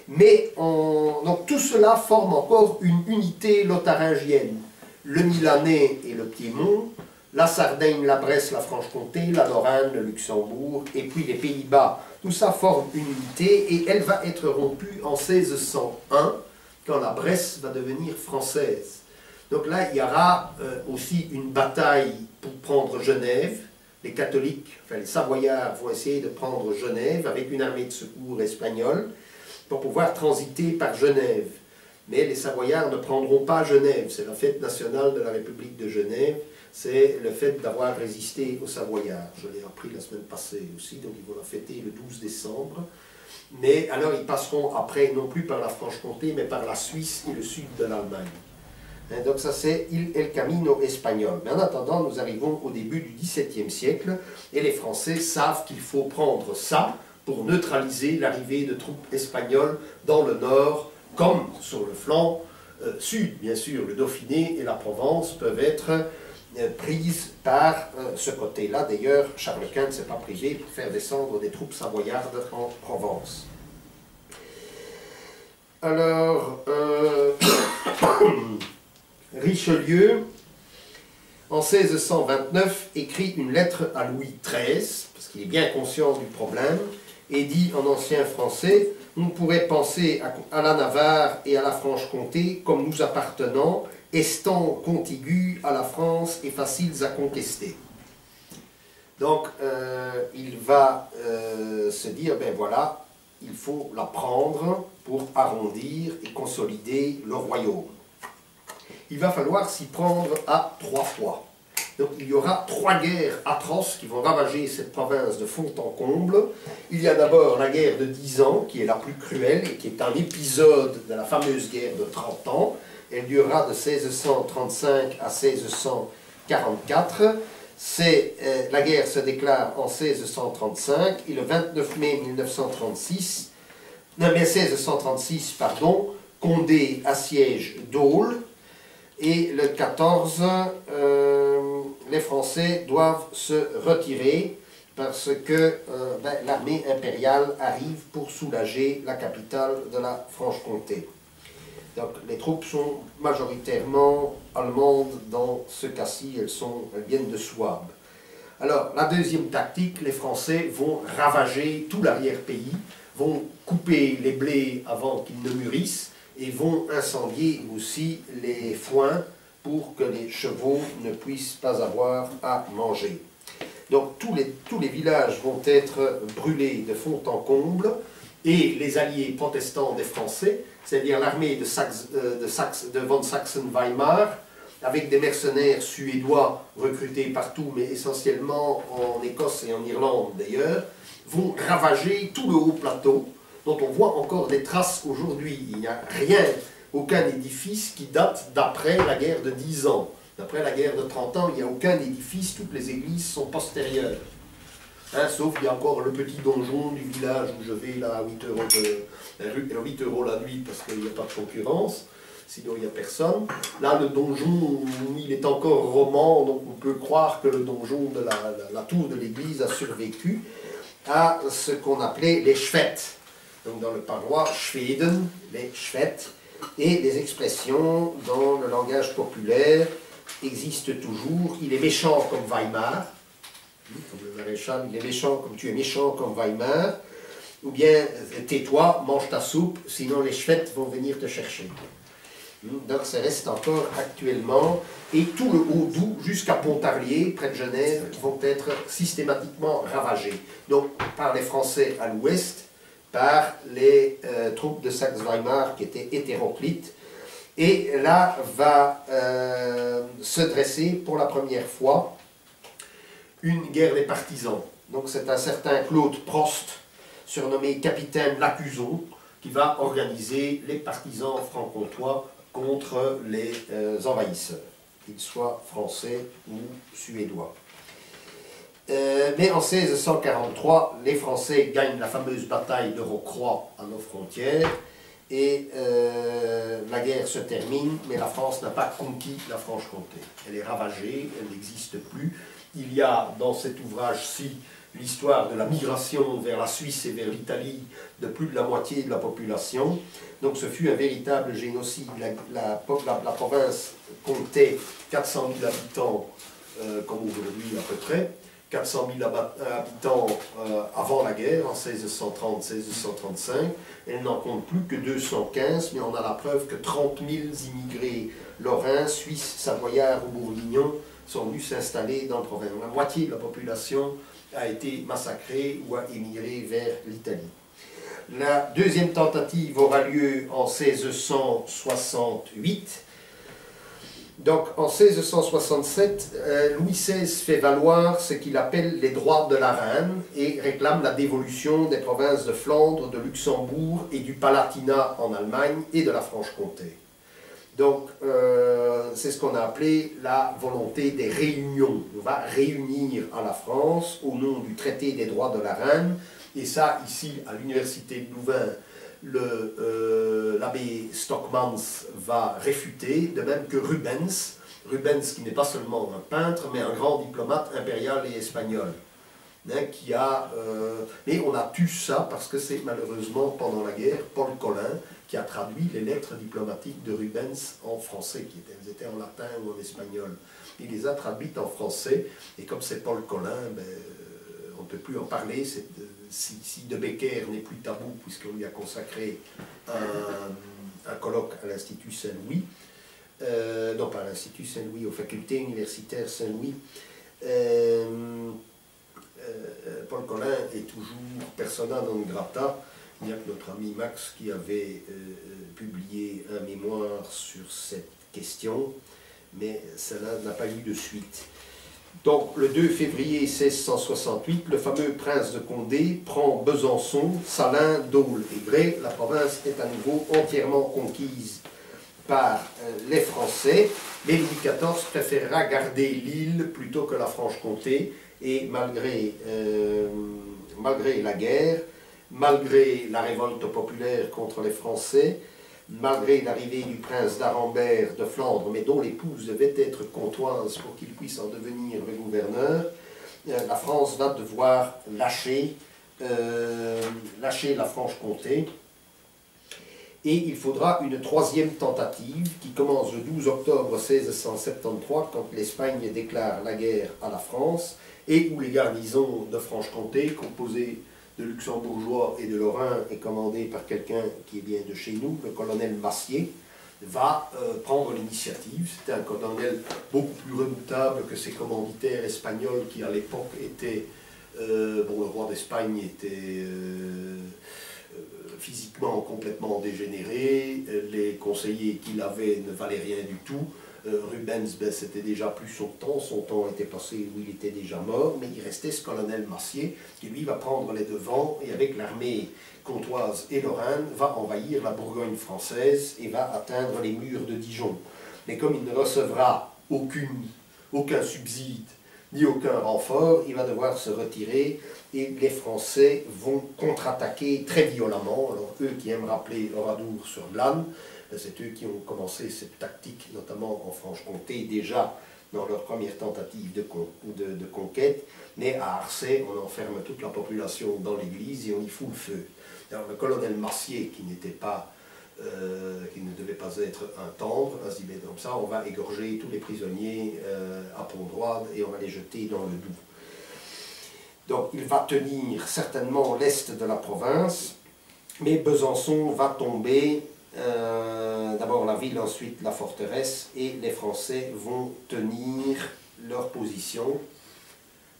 [SPEAKER 2] Mais donc tout cela forme encore une unité lotharingienne. Le Milanais et le Piémont, la Sardaigne, la Bresse, la Franche-Comté, la Lorraine, le Luxembourg, et puis les Pays-Bas. Tout ça forme une unité et elle va être rompue en 1601, quand la Bresse va devenir française. Donc là, il y aura aussi une bataille pour prendre Genève. Les catholiques, enfin les Savoyards, vont essayer de prendre Genève avec une armée de secours espagnole pour pouvoir transiter par Genève. Mais les Savoyards ne prendront pas Genève. C'est la fête nationale de la République de Genève. C'est le fait d'avoir résisté aux Savoyards. Je l'ai appris la semaine passée aussi, donc ils vont la fêter le 12 décembre. Mais alors ils passeront après non plus par la Franche-Comté, mais par la Suisse et le sud de l'Allemagne. Donc ça c'est El Camino espagnol. Mais en attendant, nous arrivons au début du XVIIe siècle et les Français savent qu'il faut prendre ça pour neutraliser l'arrivée de troupes espagnoles dans le nord, comme sur le flanc sud. Bien sûr, le Dauphiné et la Provence peuvent être prises par ce côté-là. D'ailleurs, Charles Quint ne s'est pas privé pour faire descendre des troupes savoyardes en Provence. Alors, Richelieu, en 1629, écrit une lettre à Louis XIII, parce qu'il est bien conscient du problème, et dit en ancien français, « On pourrait penser à la Navarre et à la Franche-Comté comme nous appartenant, estant contigus à la France et faciles à conquester. » Donc, il va se dire, ben voilà, il faut la prendre pour arrondir et consolider le royaume. Il va falloir s'y prendre à 3 fois. Donc il y aura 3 guerres atroces qui vont ravager cette province de fond en comble. Il y a d'abord la guerre de 10 ans, qui est la plus cruelle et qui est un épisode de la fameuse guerre de 30 ans. Elle durera de 1635 à 1644. La guerre se déclare en 1635 et le 29 mai 1936, non mais 1636, pardon, Condé assiège Dole. Et le 14, les Français doivent se retirer parce que l'armée impériale arrive pour soulager la capitale de la Franche-Comté. Donc les troupes sont majoritairement allemandes dans ce cas-ci, elles viennent de Souabe. Alors la deuxième tactique, les Français vont ravager tout l'arrière-pays, vont couper les blés avant qu'ils ne mûrissent, et vont incendier aussi les foins pour que les chevaux ne puissent pas avoir à manger. Donc tous les villages vont être brûlés de fond en comble et les alliés protestants des Français, c'est-à-dire l'armée de von Sachsen-Weimar, avec des mercenaires suédois recrutés partout, mais essentiellement en Écosse et en Irlande d'ailleurs, vont ravager tout le haut plateau, dont on voit encore des traces aujourd'hui. Il n'y a rien, aucun édifice qui date d'après la guerre de 10 ans. D'après la guerre de 30 ans, il n'y a aucun édifice, toutes les églises sont postérieures. Hein, sauf qu'il y a encore le petit donjon du village où je vais là à 8 € la nuit parce qu'il n'y a pas de concurrence, sinon il n'y a personne. Là, le donjon, il est encore roman, donc on peut croire que le donjon de la tour de l'église a survécu à ce qu'on appelait les Schwettes. Donc dans le patois, Schweden, les Schwettes, et les expressions dans le langage populaire existent toujours. Il est méchant comme Weimar, comme le maréchal, il est méchant comme tu es méchant comme Weimar, ou bien tais-toi, mange ta soupe, sinon les Schwettes vont venir te chercher. Donc ça reste encore actuellement, et tout le Haut-Doubs jusqu'à Pontarlier, près de Genève, vont être systématiquement ravagés. Donc par les Français à l'ouest, par les troupes de Saxe-Weimar qui étaient hétéroclites. Et là va se dresser pour la première fois une guerre des partisans. Donc c'est un certain Claude Prost, surnommé capitaine Lacuzon, qui va organiser les partisans franc-comtois contre les envahisseurs, qu'ils soient français ou suédois. Mais en 1643, les Français gagnent la fameuse bataille de Rocroi à nos frontières et la guerre se termine, mais la France n'a pas conquis la Franche-Comté. Elle est ravagée, elle n'existe plus. Il y a dans cet ouvrage-ci l'histoire de la migration vers la Suisse et vers l'Italie de plus de la moitié de la population. Donc ce fut un véritable génocide. La province comptait 400 000 habitants, comme aujourd'hui à peu près. 400 000 habitants avant la guerre, en 1630-1635. Elle n'en compte plus que 215, mais on a la preuve que 30 000 immigrés lorrains, suisses, savoyards ou bourguignons sont venus s'installer dans le province. La moitié de la population a été massacrée ou a émigré vers l'Italie. La deuxième tentative aura lieu en 1668. Donc en 1667, Louis XVI fait valoir ce qu'il appelle les droits de la reine et réclame la dévolution des provinces de Flandre, de Luxembourg et du Palatinat en Allemagne et de la Franche-Comté. Donc c'est ce qu'on a appelé la volonté des réunions. On va réunir à la France au nom du traité des droits de la reine. Et ça, ici, à l'université de Louvain, l'abbé Stockmans va réfuter, de même que Rubens. Rubens qui n'est pas seulement un peintre, mais un grand diplomate impérial et espagnol. Hein, mais on a tué ça parce que c'est malheureusement pendant la guerre Paul Colin qui a traduit les lettres diplomatiques de Rubens en français, elles étaient en latin ou en espagnol. Il les a traduites en français, et comme c'est Paul Colin, ben, on ne peut plus en parler. Si De Becker n'est plus tabou, puisqu'on lui a consacré un colloque à l'Institut Saint-Louis, non pas à l'Institut Saint-Louis, aux facultés universitaires Saint-Louis, Paul Colin est toujours persona non grata. Il y a que notre ami Max qui avait publié un mémoire sur cette question, mais cela n'a pas eu de suite. Donc, le 2 février 1668, le fameux prince de Condé prend Besançon, Salins, Dole et Bray. La province est à nouveau entièrement conquise par les Français, mais Louis XIV préférera garder l'île plutôt que la Franche-Comté, et malgré la guerre, malgré la révolte populaire contre les Français, malgré l'arrivée du prince d'Arambert de Flandre, mais dont l'épouse devait être comtoise pour qu'il puisse en devenir le gouverneur, la France va devoir lâcher la Franche-Comté. Et il faudra une troisième tentative qui commence le 12 octobre 1673, quand l'Espagne déclare la guerre à la France, et où les garnisons de Franche-Comté, composées de luxembourgeois et de lorrains, et commandées par quelqu'un qui est bien de chez nous, le colonel Massier, va prendre l'initiative. C'était un colonel beaucoup plus redoutable que ses commanditaires espagnols qui à l'époque étaient... le roi d'Espagne était physiquement complètement dégénéré, les conseillers qu'il avait ne valaient rien du tout. Rubens, ben, c'était déjà plus son temps était passé où il était déjà mort, mais il restait ce colonel Massier qui lui va prendre les devants et avec l'armée comtoise et lorraine va envahir la Bourgogne française et va atteindre les murs de Dijon. Mais comme il ne recevra aucun subside ni aucun renfort, il va devoir se retirer et les Français vont contre-attaquer très violemment. Alors eux qui aiment rappeler Oradour sur Glane, c'est eux qui ont commencé cette tactique, notamment en Franche-Comté, déjà dans leur première tentative de conquête, mais à Arcet, on enferme toute la population dans l'église et on y fout le feu. Alors le colonel Massier, qui ne devait pas être un tendre, a dit, comme ça, on va égorger tous les prisonniers à Pont-Droide et on va les jeter dans le Doubs. Donc il va tenir certainement l'est de la province, mais Besançon va tomber, d'abord la ville, ensuite la forteresse, et les Français vont tenir leur position,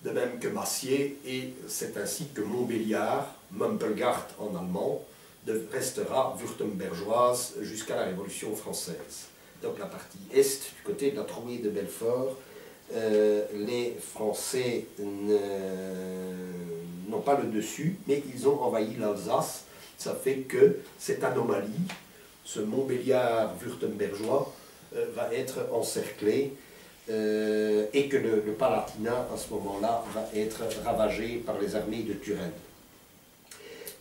[SPEAKER 2] de même que Massier, et c'est ainsi que Montbéliard, Mumpelgard en allemand, restera württembergeoise jusqu'à la Révolution française. Donc la partie est, du côté de la trouée de Belfort, les Français n'ont pas le dessus, mais ils ont envahi l'Alsace. Ça fait que cette anomalie, ce Montbéliard württembergeois, va être encerclé et que le Palatinat, à ce moment-là, va être ravagé par les armées de Turenne.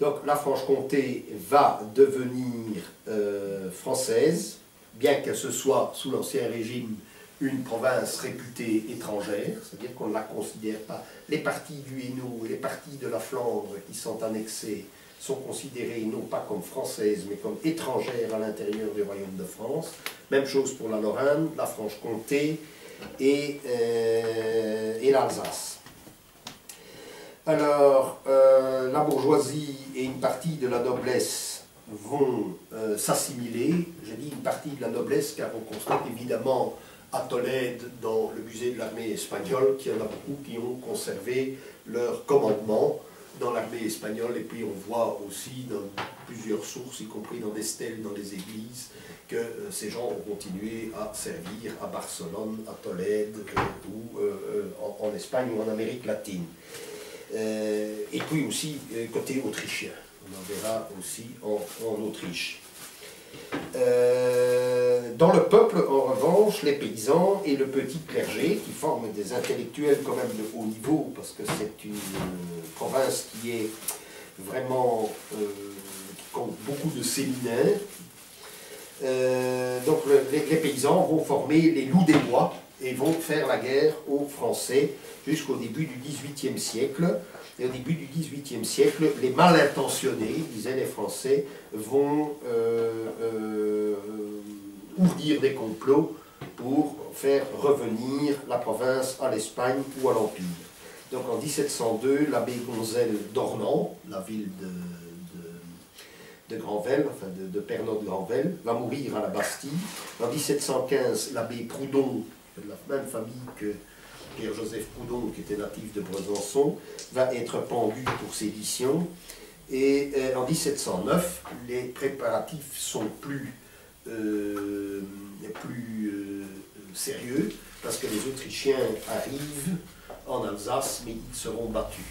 [SPEAKER 2] Donc la Franche-Comté va devenir française, bien que ce soit sous l'Ancien Régime une province réputée étrangère, c'est-à-dire qu'on ne la considère pas. Les parties du Hainaut et les parties de la Flandre qui sont annexées sont considérées non pas comme françaises, mais comme étrangères à l'intérieur du Royaume de France. Même chose pour la Lorraine, la Franche-Comté et l'Alsace. Alors, la bourgeoisie et une partie de la noblesse vont s'assimiler. J'ai dit une partie de la noblesse car on constate évidemment à Tolède, dans le musée de l'armée espagnole, qu'il y en a beaucoup qui ont conservé leur commandement dans l'armée espagnole. Et puis on voit aussi dans plusieurs sources, y compris dans des stèles, dans les églises, que ces gens ont continué à servir à Barcelone, à Tolède, ou en Espagne ou en Amérique latine. Et puis aussi côté autrichien, on en verra aussi en Autriche. Dans le peuple, en revanche, les paysans et le petit clergé, qui forment des intellectuels quand même de haut niveau, parce que c'est une province qui est vraiment, qui compte beaucoup de séminaires. Donc les paysans vont former les loups des bois et vont faire la guerre aux Français jusqu'au début du XVIIIe siècle. Et au début du XVIIIe siècle, les mal intentionnés, disaient les Français, vont ourdir des complots pour faire revenir la province à l'Espagne ou à l'Empire. Donc en 1702, l'abbé Gonzelle d'Ornans, la ville de Granvelle, enfin de Pernod de Granvelle, va mourir à la Bastille. En 1715, l'abbé Proudhon, de la même famille que Pierre-Joseph Proudhon, qui était natif de Besançon, va être pendu pour sédition. Et en 1709, les préparatifs sont plus sérieux, parce que les Autrichiens arrivent en Alsace, mais ils seront battus.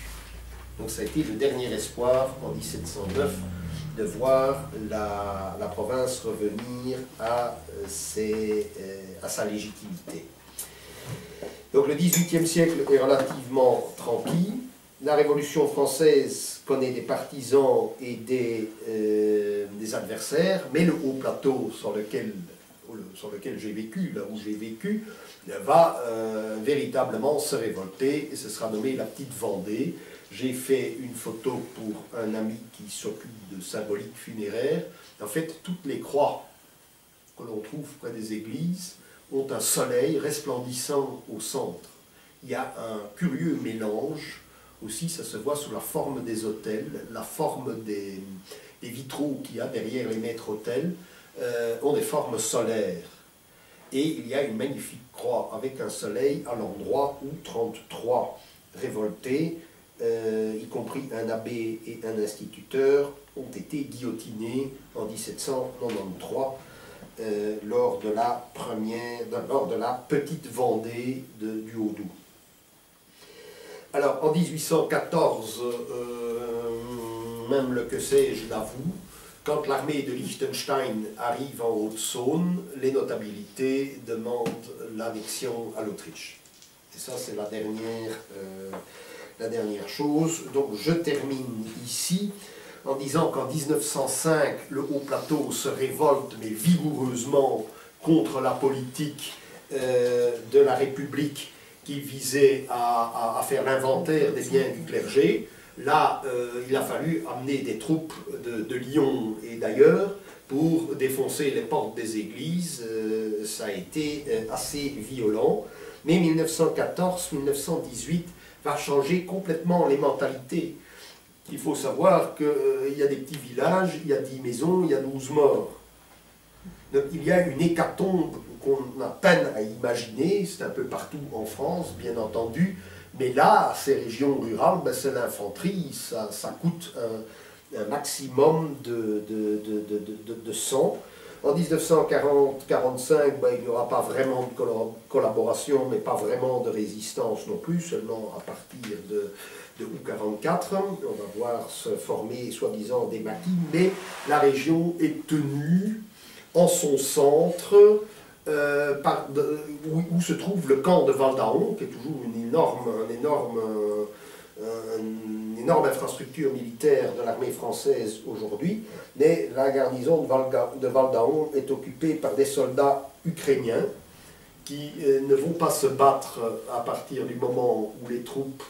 [SPEAKER 2] Donc ça a été le dernier espoir, en 1709, de voir la province revenir à sa légitimité. Donc le XVIIIe siècle est relativement tranquille. La Révolution française connaît des partisans et des adversaires, mais le haut plateau sur lequel j'ai vécu, là où j'ai vécu, va véritablement se révolter, et ce sera nommé la Petite Vendée. J'ai fait une photo pour un ami qui s'occupe de symbolique funéraire. En fait, toutes les croix que l'on trouve près des églises ont un soleil resplendissant au centre. Il y a un curieux mélange, aussi ça se voit sous la forme des autels, la forme des vitraux qu'il y a derrière les maîtres-autels ont des formes solaires. Et il y a une magnifique croix avec un soleil à l'endroit où 33 révoltés, y compris un abbé et un instituteur, ont été guillotinés en 1793 lors de la petite Vendée du Haut-Doubs. Alors en 1814, même le que sais-je l'avoue, quand l'armée de Liechtenstein arrive en Haute-Saône, les notabilités demandent l'annexion à l'Autriche. Et ça c'est la dernière chose. Donc je termine ici en disant qu'en 1905, le Haut-Plateau se révolte, mais vigoureusement, contre la politique de la République qui visait à faire l'inventaire des biens du clergé. Là, il a fallu amener des troupes de Lyon et d'ailleurs pour défoncer les portes des églises. Ça a été assez violent. Mais 1914-1918 va changer complètement les mentalités. Il faut savoir qu'il y a des petits villages, il y a 10 maisons, il y a 12 morts. Donc il y a une hécatombe qu'on a peine à imaginer, c'est un peu partout en France, bien entendu, mais là, ces régions rurales, ben, c'est l'infanterie, ça coûte un maximum de sang. En 1940-45, ben, il n'y aura pas vraiment de collaboration, mais pas vraiment de résistance non plus, seulement à partir de août 44, on va voir se former soi-disant des maquis, mais la région est tenue en son centre, où se trouve le camp de Val d'Aon, qui est toujours une énorme infrastructure militaire de l'armée française aujourd'hui, mais la garnison de Val-d'Aon est occupée par des soldats ukrainiens qui ne vont pas se battre à partir du moment où les troupes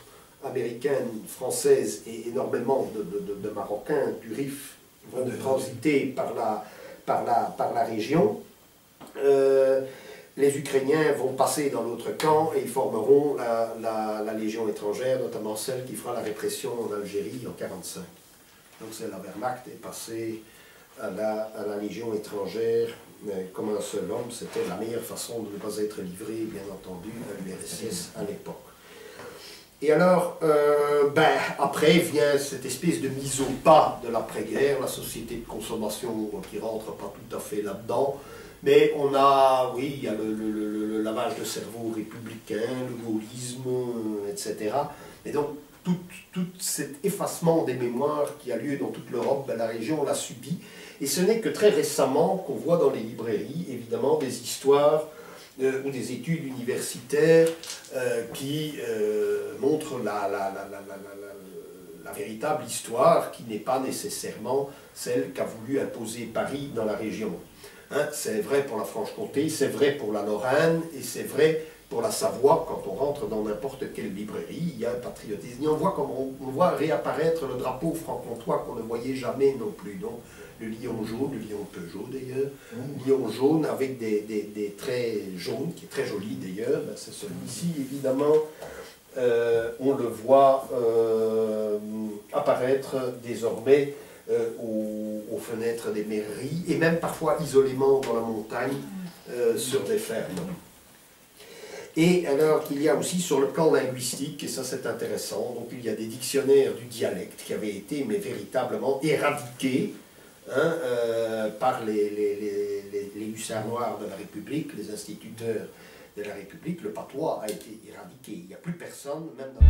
[SPEAKER 2] américaines, françaises et énormément de Marocains du Rif vont transiter par la région. Les Ukrainiens vont passer dans l'autre camp et ils formeront la Légion étrangère, notamment celle qui fera la répression en Algérie en 1945. Donc c'est la Wehrmacht est passée à la Légion étrangère comme un seul homme. C'était la meilleure façon de ne pas être livré, bien entendu, à l'URSS à l'époque. Et alors, après vient cette espèce de mise au pas de l'après-guerre, la société de consommation qui ne rentre pas tout à fait là-dedans. Mais on a, oui, il y a le lavage de cerveau républicain, le gaullisme, etc. Et donc, tout cet effacement des mémoires qui a lieu dans toute l'Europe, la région l'a subi. Et ce n'est que très récemment qu'on voit dans les librairies, évidemment, des histoires ou des études universitaires qui montrent la véritable histoire qui n'est pas nécessairement celle qu'a voulu imposer Paris dans la région. Hein, c'est vrai pour la Franche-Comté, c'est vrai pour la Lorraine et c'est vrai pour la Savoie. Quand on rentre dans n'importe quelle librairie, il y a un patriotisme. Et on voit réapparaître le drapeau franc-comtois qu'on ne voyait jamais non plus. Donc, le lion jaune, le lion Peugeot d'ailleurs, lion jaune avec des traits jaunes, qui est très joli d'ailleurs, ben, c'est celui-ci évidemment, on le voit apparaître désormais aux fenêtres des mairies, et même parfois isolément dans la montagne, sur des fermes. Et alors qu'il y a aussi sur le plan linguistique, et ça c'est intéressant, donc il y a des dictionnaires du dialecte qui avaient été mais véritablement éradiqués hein, par les hussards noirs de la République, les instituteurs de la République. Le patois a été éradiqué, il n'y a plus personne, même dans les...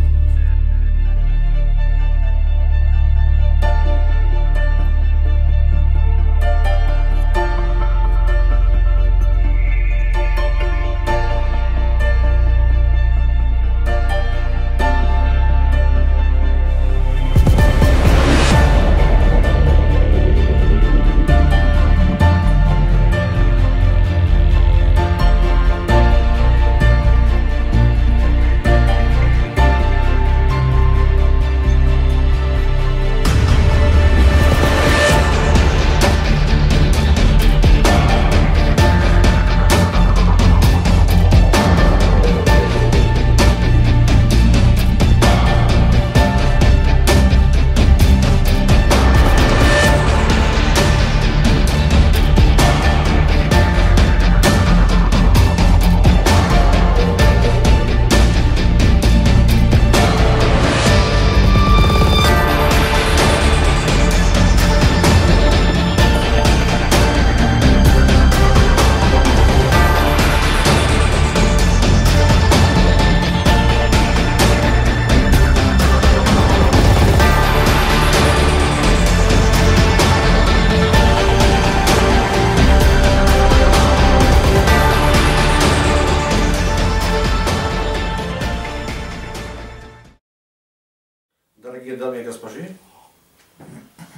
[SPEAKER 1] Дорогие дамы и господа,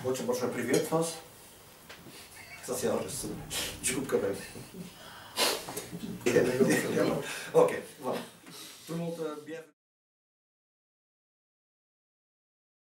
[SPEAKER 1] очень большой привет вас. Ça du coup quand même. Ok, voilà. Tout le monde bien.